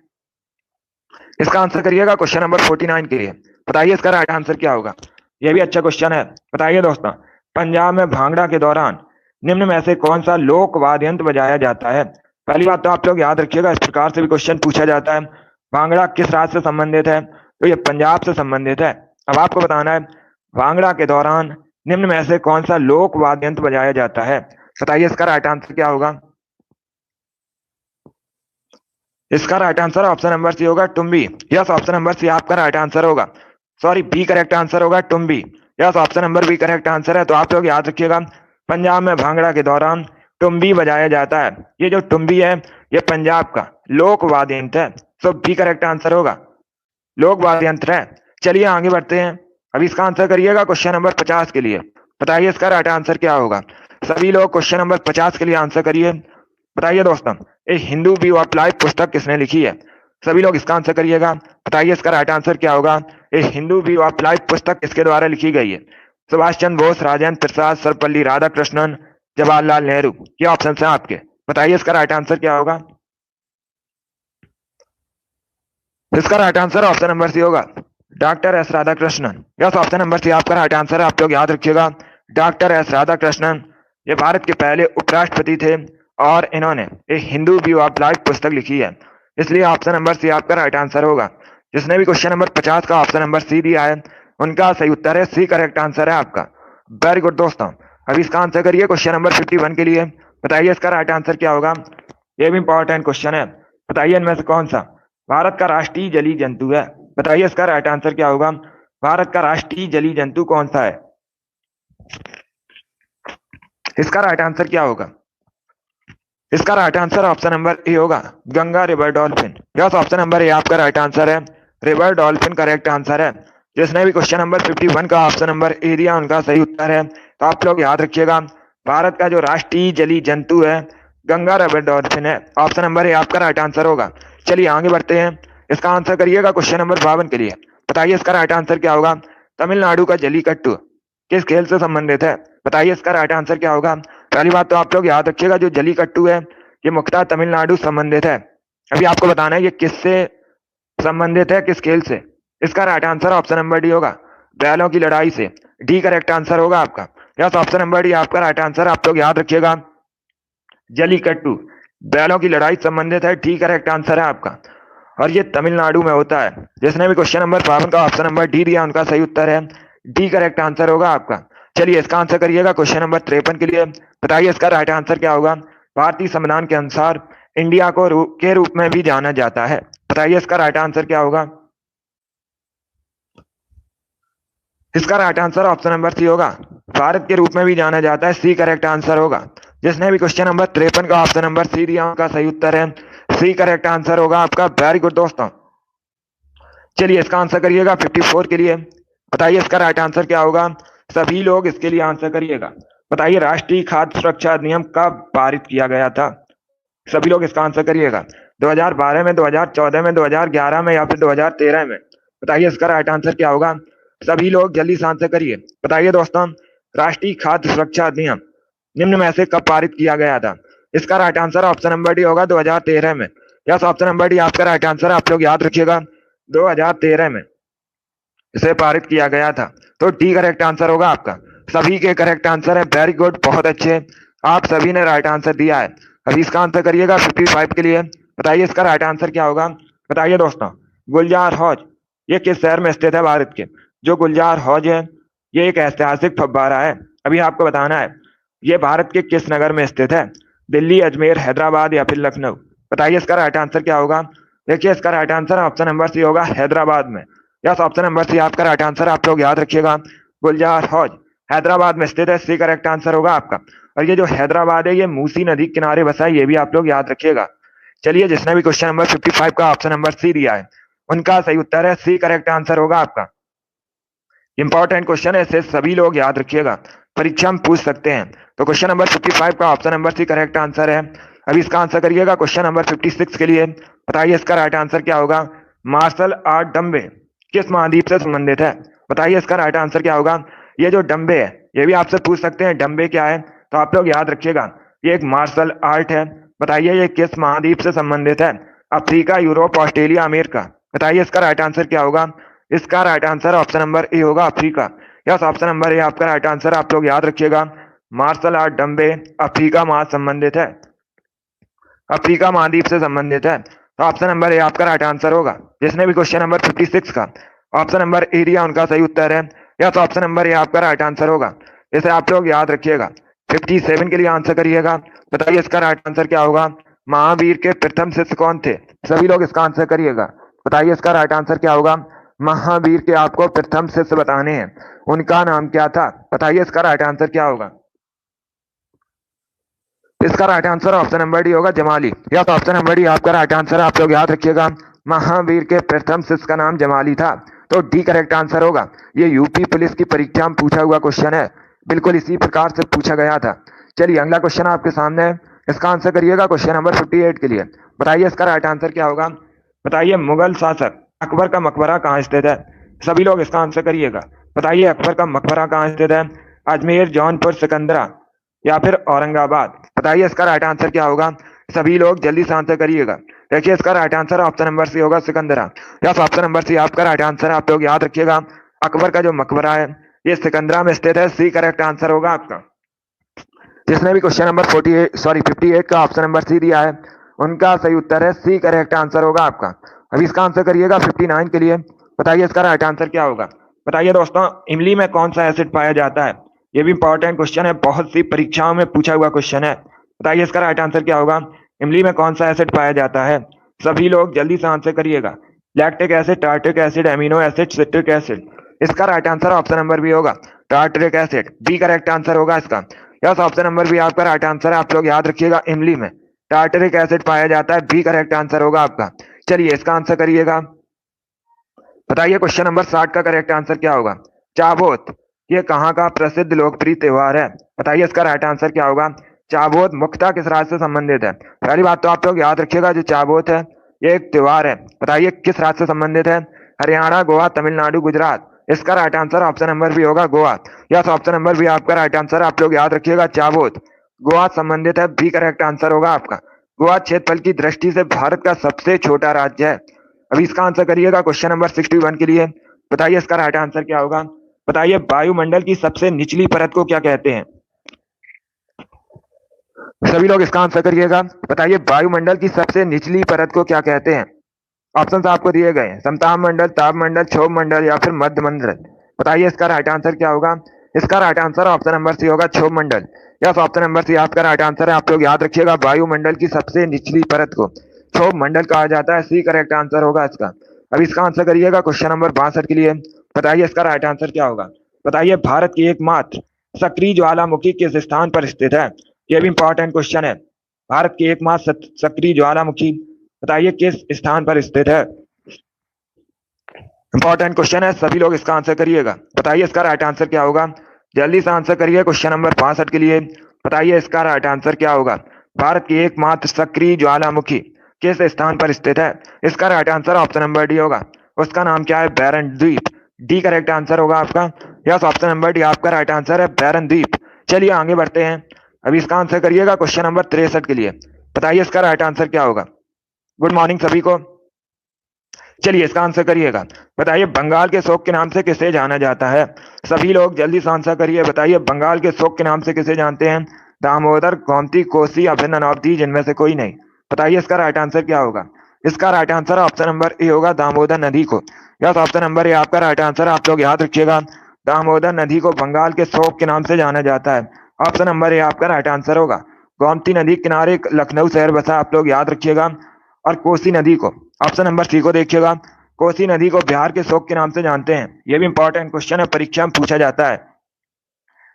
इसका आंसर करिएगा क्वेश्चन नंबर 49 के लिए। बताइए इसका राइट आंसर क्या होगा। यह भी अच्छा क्वेश्चन है। बताइए दोस्तों, पंजाब में भांगड़ा के दौरान निम्न में से कौन सा लोक वाद्य यंत्र बजाया जाता है। पहली बात तो आप लोग याद रखिएगा, इस प्रकार से भी क्वेश्चन पूछा जाता है। भांगड़ा किस राज्य से संबंधित है, तो ये पंजाब से संबंधित है। अब आपको बताना है भांगड़ा के दौरान निम्न में से कौन सा लोक वाद्य यंत्र बजाया जाता है। बताइए इसका राइट आंसर क्या होगा। इसका right answer option number C होगा, टुम्बी। यस, ऑप्शन नंबर सी आपका राइट आंसर होगा। सॉरी, बी करेक्ट आंसर होगा, टुम्बी। Yes, option number B correct answer है। तो आप लोग याद रखिएगा, पंजाब में भांगड़ा के दौरान टुम्बी बजाया जाता है। ये जो टुम्बी है ये पंजाब का लोक वाद्य यंत्र है। सो बी करेक्ट आंसर होगा। लोक वाद्य यंत्र है। चलिए आगे बढ़ते हैं। अब इसका आंसर करिएगा क्वेश्चन नंबर 50 के लिए। बताइए इसका राइट आंसर क्या होगा। सभी लोग क्वेश्चन नंबर 50 के लिए आंसर करिए। बताइए दोस्तों, ए हिंदू व्यू ऑफ लाइफ पुस्तक किसने लिखी है। सभी लोग इसका आंसर करिएगा। बताइए इसका राइट आंसर क्या होगा। ए हिंदू व्यू ऑफ लाइफ पुस्तक किसके द्वारा लिखी गई है। सुभाष चंद्र बोस, राजेंद्र प्रसाद, सर्वपल्ली राधाकृष्णन, जवाहरलाल नेहरू। ये ऑप्शन है आपके। बताइए इसका राइट आंसर क्या होगा। इसका right answer option number C होगा, doctor S Radhakrishnan. Yes, option number C आपका राइट आंसर है। आप लोग याद रखिएगा, डॉक्टर एस राधाकृष्णन ये भारत के पहले उपराष्ट्रपति थे और इन्होंने एक हिंदू व्यू ऑफ लाइफ पुस्तक लिखी है, इसलिए ऑप्शन नंबर सी आपका राइट आंसर होगा। जिसने भी क्वेश्चन नंबर 50 का ऑप्शन नंबर सी दिया है उनका सही उत्तर है सी, करेक्ट आंसर है आपका। वेरी गुड दोस्तों। अब इसका आंसर करिए क्वेश्चन नंबर 51 के लिए। बताइए इसका राइट आंसर क्या होगा। ये भी इंपॉर्टेंट क्वेश्चन है। बताइए इनमें से कौन सा भारत का राष्ट्रीय जलीय जंतु है। बताइए इसका राइट आंसर क्या होगा। भारत का राष्ट्रीय जलीय जंतु कौन सा है। इसका राइट आंसर क्या होगा। इसका right answer option number A होगा, Ganga river dolphin. Yes, option number A आपका राइट आंसर है, रिवर डॉल्फिन करेक्ट आंसर है। जिसने भी क्वेश्चन नंबर 51 का ऑप्शन नंबर ए दिया उनका सही उत्तर है। तो आप लोग याद रखिएगा, भारत का जो राष्ट्रीय जलीय जंतु है गंगा रिवर डॉल्फिन है। ऑप्शन नंबर ए आपका राइट आंसर होगा। चलिए आगे बढ़ते हैं। इसका आंसर करिएगा क्वेश्चन नंबर 52 के लिए। बताइए इसका राइट आंसर क्या होगा। तमिलनाडु का जलीकट्टू किस खेल से संबंधित है। बताइए इसका राइट आंसर क्या होगा। पहली बात तो आप लोग याद रखिएगा, जो जलीकट्टू है ये मुख्यतः तमिलनाडु संबंधित है। अभी आपको बताना है ये किससे संबंधित है, किस खेल से। इसका right answer option number D होगा, बैलों की लड़ाई से। डी करेक्ट आंसर होगा आपका। यस, ऑप्शन नंबर डी आपका राइट आंसर। आप लोग याद रखिएगा, जलीकट्टू बैलों की लड़ाई संबंधित है। डी करेक्ट आंसर है आपका, और ये तमिलनाडु में होता है। जिसने भी क्वेश्चन नंबर 52 का ऑप्शन नंबर डी दिया उनका सही उत्तर है डी, करेक्ट आंसर होगा आपका। चलिए इसका आंसर करिएगा क्वेश्चन नंबर 53 के लिए। बताइए इसका राइट आंसर क्या होगा। भारतीय संविधान के अनुसार इंडिया को के रूप में भी जाना जाता है। बताइए इसका राइट आंसर क्या होगा। इसका right answer option number C होगा, भारत के रूप में भी जाना जाता है। सी करेक्ट आंसर होगा। जिसने भी क्वेश्चन नंबर 53 का ऑप्शन नंबर सी दिया उनका सही उत्तर है सी, करेक्ट आंसर होगा आपका। वेरी गुड दोस्तों। चलिए इसका आंसर करिएगा 54 के लिए। बताइए इसका राइट आंसर क्या होगा। सभी लोग इसके लिए आंसर करिएगा। बताइए राष्ट्रीय खाद्य सुरक्षा अधिनियम कब पारित किया गया था। सभी लोग इसका आंसर करिएगा। 2012 में, 2014 में, 2011 में या फिर 2013 में। बताइए इसका राइट आंसर क्या होगा। सभी लोग जल्दी से आंसर करिए। बताइए दोस्तों, राष्ट्रीय खाद्य सुरक्षा अधिनियम निम्न में से कब पारित किया गया था। इसका right answer option number D होगा, 2013 में। यस, ऑप्शन नंबर डी आपका राइट आंसर। आप लोग याद रखिएगा, 2013 में इसे पारित किया गया था। तो डी करेक्ट आंसर होगा आपका। सभी के करेक्ट आंसर है। वेरी गुड, बहुत अच्छे, आप सभी ने राइट आंसर दिया है। अभी इसका आंसर करिएगा 55 के लिए। बताइए इसका राइट आंसर क्या होगा। बताइए दोस्तों, गुलजार हौज ये किस शहर में स्थित है भारत के। जो गुलजार हौज है ये एक ऐतिहासिक फव्वारा है। अभी आपको बताना है ये भारत के किस नगर में स्थित है, दिल्ली, अजमेर, हैदराबाद या फिर लखनऊ। बताइए इसका राइट आंसर क्या होगा। देखिए इसका right answer option number C होगा, हैदराबाद में। यस, ऑप्शन नंबर सी आपका राइट आंसर। आप लोग याद रखिएगा, गुलजार हौज हैदराबाद में स्थित है। सी करेक्ट आंसर होगा आपका। और ये जो हैदराबाद है ये मूसी नदी के किनारे बसा है, ये भी आप लोग याद रखिएगा। चलिए जिसने भी क्वेश्चन नंबर 55 का ऑप्शन नंबर सी दिया है उनका सही उत्तर है सी, करेक्ट आंसर होगा आपका। इंपॉर्टेंट क्वेश्चन है, इसे सभी लोग याद रखिएगा, परीक्षा में पूछ सकते हैं। तो क्वेश्चन नंबर 55 का option number C correct answer है। अभी इसका आंसर करिएगा क्वेश्चन नंबर 56 के लिए। बताइए इसका राइट आंसर क्या होगा। मार्शल आर्ट डम्बे किस महाद्वीप से संबंधित है। बताइए इसका राइट आंसर क्या होगा। ये जो डम्बे है ये भी आपसे पूछ सकते हैं, डम्बे क्या है। तो आप लोग याद रखिएगा, ये एक मार्शल आर्ट है। बताइए ये किस महाद्वीप से संबंधित है। Africa, Europe, Australia, America. बताइए इसका राइट आंसर क्या होगा। इसका right answer option number A होगा, Africa. Yes, option number A आपका राइट आंसर। आप लोग याद रखिएगा, मार्शल आर्ट डम्बे अफ्रीका महा संबंधित है, अफ्रीका महाद्वीप से संबंधित है। तो ऑप्शन नंबर ए आपका राइट आंसर होगा। जिसने भी क्वेश्चन नंबर 56 का ऑप्शन नंबर ए दिया उनका सही उत्तर है। यस, ऑप्शन नंबर ए आपका राइट आंसर होगा। इसे आप लोग याद रखिएगा। 57 के लिए आंसर करिएगा। बताइए इसका राइट आंसर क्या होगा। महावीर के प्रथम शिष्य कौन थे। सभी लोग इसका आंसर करिएगा। बताइए इसका राइट आंसर क्या होगा। महावीर के आपको प्रथम शिष्य बताने हैं, उनका नाम क्या था। बताइए इसका राइट आंसर क्या होगा। इसका right answer option number D होगा, Jamali. Yes, option number D आपका राइट आंसर। आप लोग याद रखिएगा, महावीर के प्रथम शिष्य का नाम जमाली था। तो डी करेक्ट आंसर होगा। ये यूपी पुलिस की परीक्षा में पूछा हुआ क्वेश्चन है, बिल्कुल इसी प्रकार से पूछा गया था। चलिए अगला क्वेश्चन आपके सामने है, इसका आंसर करिएगा क्वेश्चन नंबर 58 के लिए। बताइए इसका राइट आंसर क्या होगा। बताइए मुगल शासक अकबर का मकबरा कहाँ स्थित है। सभी लोग इसका आंसर करिएगा। बताइए अकबर का मकबरा कहाँ स्थित है। अजमेर, जौनपुर, सिकंदरा या फिर औरंगाबाद। बताइए इसका राइट आंसर क्या होगा। सभी लोग जल्दी से आंसर करिएगा। देखिए इसका right answer option number C होगा, Sikandra. Yes, option number C आपका राइट आंसर है। आप लोग याद रखिएगा अकबर का जो मकबरा है ये सिकंदरा में स्थित है। सी करेक्ट आंसर होगा आपका। जिसने भी क्वेश्चन नंबर 58 का ऑप्शन नंबर सी दिया है उनका सही उत्तर है सी करेक्ट आंसर होगा आपका। अभी इसका आंसर करिएगा 59 के लिए। बताइए इसका राइट आंसर क्या होगा। बताइए दोस्तों इमली में कौन सा एसिड पाया जाता है। ये भी इंपॉर्टेंट क्वेश्चन है, बहुत सी परीक्षाओं में पूछा हुआ क्वेश्चन है। बताइए इसका राइट आंसर क्या होगा। इमली में कौन सा एसिड पाया जाता है। सभी लोग जल्दी से आंसर करिएगा। Lactic acid, tartaric acid, amino acid, citric acid. इसका right answer option number B होगा, tartaric acid. B correct answer होगा इसका। यस, ऑप्शन नंबर बी आपका राइट आंसर है। आप लोग याद रखिएगा इमली में टार्टरिक एसिड पाया जाता है। बी करेक्ट आंसर होगा आपका। चलिए इसका आंसर करिएगा। बताइए क्वेश्चन नंबर 60 का करेक्ट आंसर क्या होगा। चाबोत ये कहाँ का प्रसिद्ध लोकप्रिय त्योहार है। बताइए इसका राइट आंसर क्या होगा। चाबोत मुख्यतः किस राज्य से संबंधित है। पहली बात तो आप लोग याद रखिएगा जो चाबोत है ये एक त्योहार है। बताइए किस राज्य से संबंधित है। हरियाणा, गोवा, तमिलनाडु, गुजरात। इसका right answer option number B होगा, Goa. Yes, option number B आपका राइट आंसर। आप लोग याद रखिएगा चाबोत गोवा संबंधित है। बी करेक्ट आंसर होगा आपका। गोवा क्षेत्रफल की दृष्टि से भारत का सबसे छोटा राज्य है। अभी इसका आंसर करिएगा क्वेश्चन नंबर 61 के लिए। बताइए इसका राइट आंसर क्या होगा। बताइए वायुमंडल की सबसे निचली परत को क्या कहते हैं। सभी लोग इसका आंसर करिएगा। बताइए वायुमंडल की सबसे निचली परत को क्या कहते हैं। ऑप्शन आपको दिए गए हैं, समताप मंडल, ताप मंडल, क्षोभ मंडल या फिर मध्य मंडल। बताइए इसका राइट आंसर क्या होगा। इसका right answer option number C होगा, क्षोभ मंडल। यस, ऑप्शन नंबर सी आपका राइट आंसर है। आप लोग याद रखिएगा वायुमंडल की सबसे निचली परत को क्षोभ मंडल कहा जाता है। सी करेक्ट आंसर होगा इसका। अब इसका आंसर करिएगा क्वेश्चन नंबर 62 के लिए। बताइए इसका राइट आंसर क्या होगा। बताइए भारत की एकमात्र सक्रिय ज्वालामुखी किस स्थान पर स्थित है। यह भी इंपॉर्टेंट क्वेश्चन है। भारत की एकमात्र सक्रिय ज्वालामुखी बताइए किस स्थान पर स्थित है। इंपॉर्टेंट क्वेश्चन है, सभी लोग इसका आंसर करिएगा। बताइए इसका राइट आंसर क्या होगा। जल्दी से आंसर करिए क्वेश्चन नंबर 62 के लिए। बताइए इसका राइट आंसर क्या होगा। भारत की एकमात्र सक्रिय ज्वालामुखी किस स्थान पर स्थित है। इसका right answer option number D होगा। उसका नाम क्या है, बैरन द्वीप। डी करेक्ट आंसर होगा आपका। यस, ऑप्शन नंबर डी आपका राइट आंसर है, बैरन द्वीप। चलिए आगे बढ़ते हैं। अभी इसका आंसर करिएगा क्वेश्चन नंबर 63 के लिए। बताइए इसका राइट आंसर क्या होगा। गुड मॉर्निंग सभी को। चलिए इसका आंसर करिएगा। बताइए बंगाल के शोक के नाम से किसे जाना जाता है। सभी लोग जल्दी से आंसर करिए। बताइए बंगाल के शोक के नाम से किसे जानते हैं। दामोदर, गोमती, कोसी या फिर ननावती, जिनमें से कोई नहीं। बताइए इसका राइट आंसर क्या होगा। इसका right answer option number A होगा, दामोदर नदी को। यस, ऑप्शन नंबर ए आपका राइट आंसर। आप लोग याद रखिएगा दामोदर नदी को बंगाल के शोक के नाम से जाना जाता है। ऑप्शन नंबर ए आपका राइट आंसर होगा। गोमती नदी के किनारे लखनऊ शहर बसा, आप लोग याद रखिएगा। और कोसी नदी को ऑप्शन नंबर सी को देखिएगा। कोसी नदी को बिहार के शोक के नाम से जानते हैं। यह भी इंपॉर्टेंट क्वेश्चन है, परीक्षा में पूछा जाता है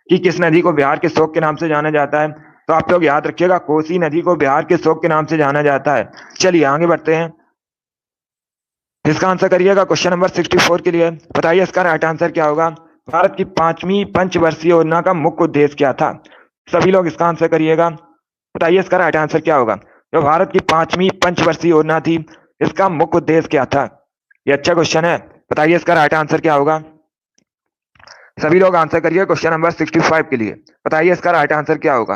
कि किस नदी को बिहार के शोक के नाम से जाना जाता है। तो आप लोग याद रखिएगा कोसी नदी को बिहार के शोक के नाम से जाना जाता है। चलिए आगे बढ़ते हैं। इसका आंसर करिएगा क्वेश्चन नंबर 64 के लिए। बताइए इसका राइट आंसर क्या होगा। भारत की 5वीं पंचवर्षीय योजना का मुख्य उद्देश्य क्या था। सभी लोग इसका आंसर करिएगा। बताइए इसका राइट आंसर क्या होगा। जो भारत की 5वीं पंचवर्षीय योजना थी इसका मुख्य उद्देश्य क्या था। ये अच्छा क्वेश्चन है। बताइए इसका राइट आंसर क्या होगा। सभी लोग आंसर करिए क्वेश्चन नंबर 65 के लिए। बताइए इसका राइट आंसर क्या होगा।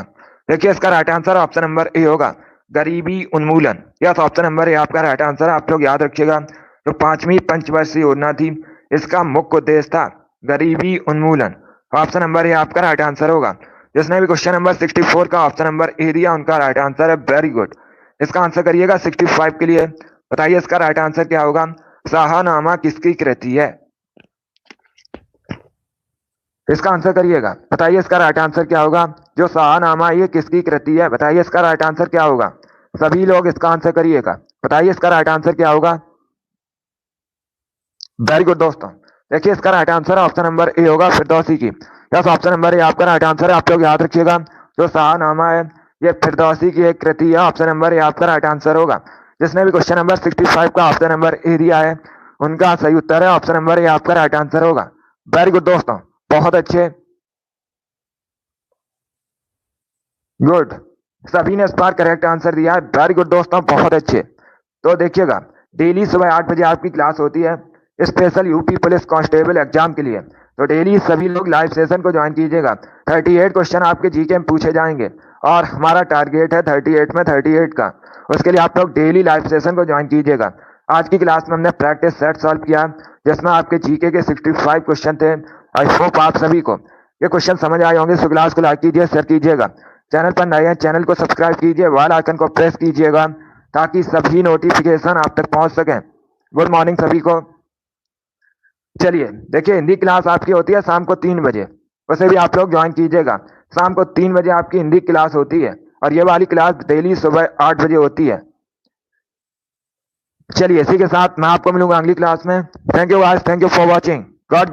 देखिए इसका right answer option number A होगा, गरीबी उन्मूलन। यस, ऑप्शन नंबर ए आपका राइट आंसर। आप लोग याद रखिएगा जो 5वीं पंचवर्षीय योजना थी इसका मुख्य उद्देश्य था गरीबी उन्मूलन। ऑप्शन नंबर ए आपका राइट आंसर होगा। जिसने भी क्वेश्चन नंबर 64 का ऑप्शन नंबर ए दिया उनका राइट आंसर है, वेरी गुड। इसका आंसर करिएगा 65 के लिए। बताइए इसका राइट आंसर क्या होगा। शाहनामा किसकी कृति है। इसका आंसर करिएगा। बताइए इसका राइट आंसर क्या होगा। जो शाहनामा ये किसकी कृति है। बताइए इसका राइट आंसर क्या होगा। सभी लोग इसका आंसर करिएगा। बताइए इसका राइट आंसर क्या होगा। वेरी गुड दोस्तों। देखिए इसका right answer option number A होगा, फिरदौसी की। यस, ऑप्शन नंबर ए आपका राइट आंसर है। आप लोग याद रखिएगा जो शाहनामा है ये फिरदौसी की एक कृति है। ऑप्शन नंबर ए आपका राइट आंसर होगा। जिसने भी क्वेश्चन नंबर 65 का ऑप्शन नंबर ए दिया है उनका सही उत्तर है ऑप्शन नंबर ए आपका राइट आंसर होगा। वेरी गुड दोस्तों, बहुत अच्छे, गुड, सभी ने इस बार करेक्ट आंसर दिया है। वेरी गुड दोस्तों, बहुत अच्छे। तो देखिएगा, डेली सुबह 8 बजे आपकी क्लास होती है special UP police constable exam के लिए। तो डेली सभी लोग लाइव सेशन को ज्वाइन कीजिएगा। 38 क्वेश्चन आपके जीके में पूछे जाएंगे और हमारा टारगेट है 38 में 38 का। उसके लिए आप लोग डेली लाइव सेशन को ज्वाइन कीजिएगा। आज की क्लास में हमने प्रैक्टिस सेट सॉल्व किया जिसमें आपके जीके के 65 क्वेश्चन थे। आई होप आप सभी को ये क्वेश्चन समझ आए होंगे। सो क्लास को लाइक कीजिए, शेयर कीजिएगा। चैनल पर नए हैं, चैनल को सब्सक्राइब कीजिए, बेल आइकन को प्रेस कीजिएगा ताकि सभी नोटिफिकेशन आप तक पहुंच सके। गुड मॉर्निंग सभी को। चलिए देखिए, हिंदी क्लास आपकी होती है शाम को 3 बजे, उसे भी आप लोग ज्वाइन कीजिएगा। शाम को 3 बजे आपकी हिंदी क्लास होती है और ये वाली क्लास डेली सुबह 8 बजे होती है। चलिए इसी के साथ मैं आपको मिलूंगा अगली क्लास में। Thank you guys, thank you for watching. God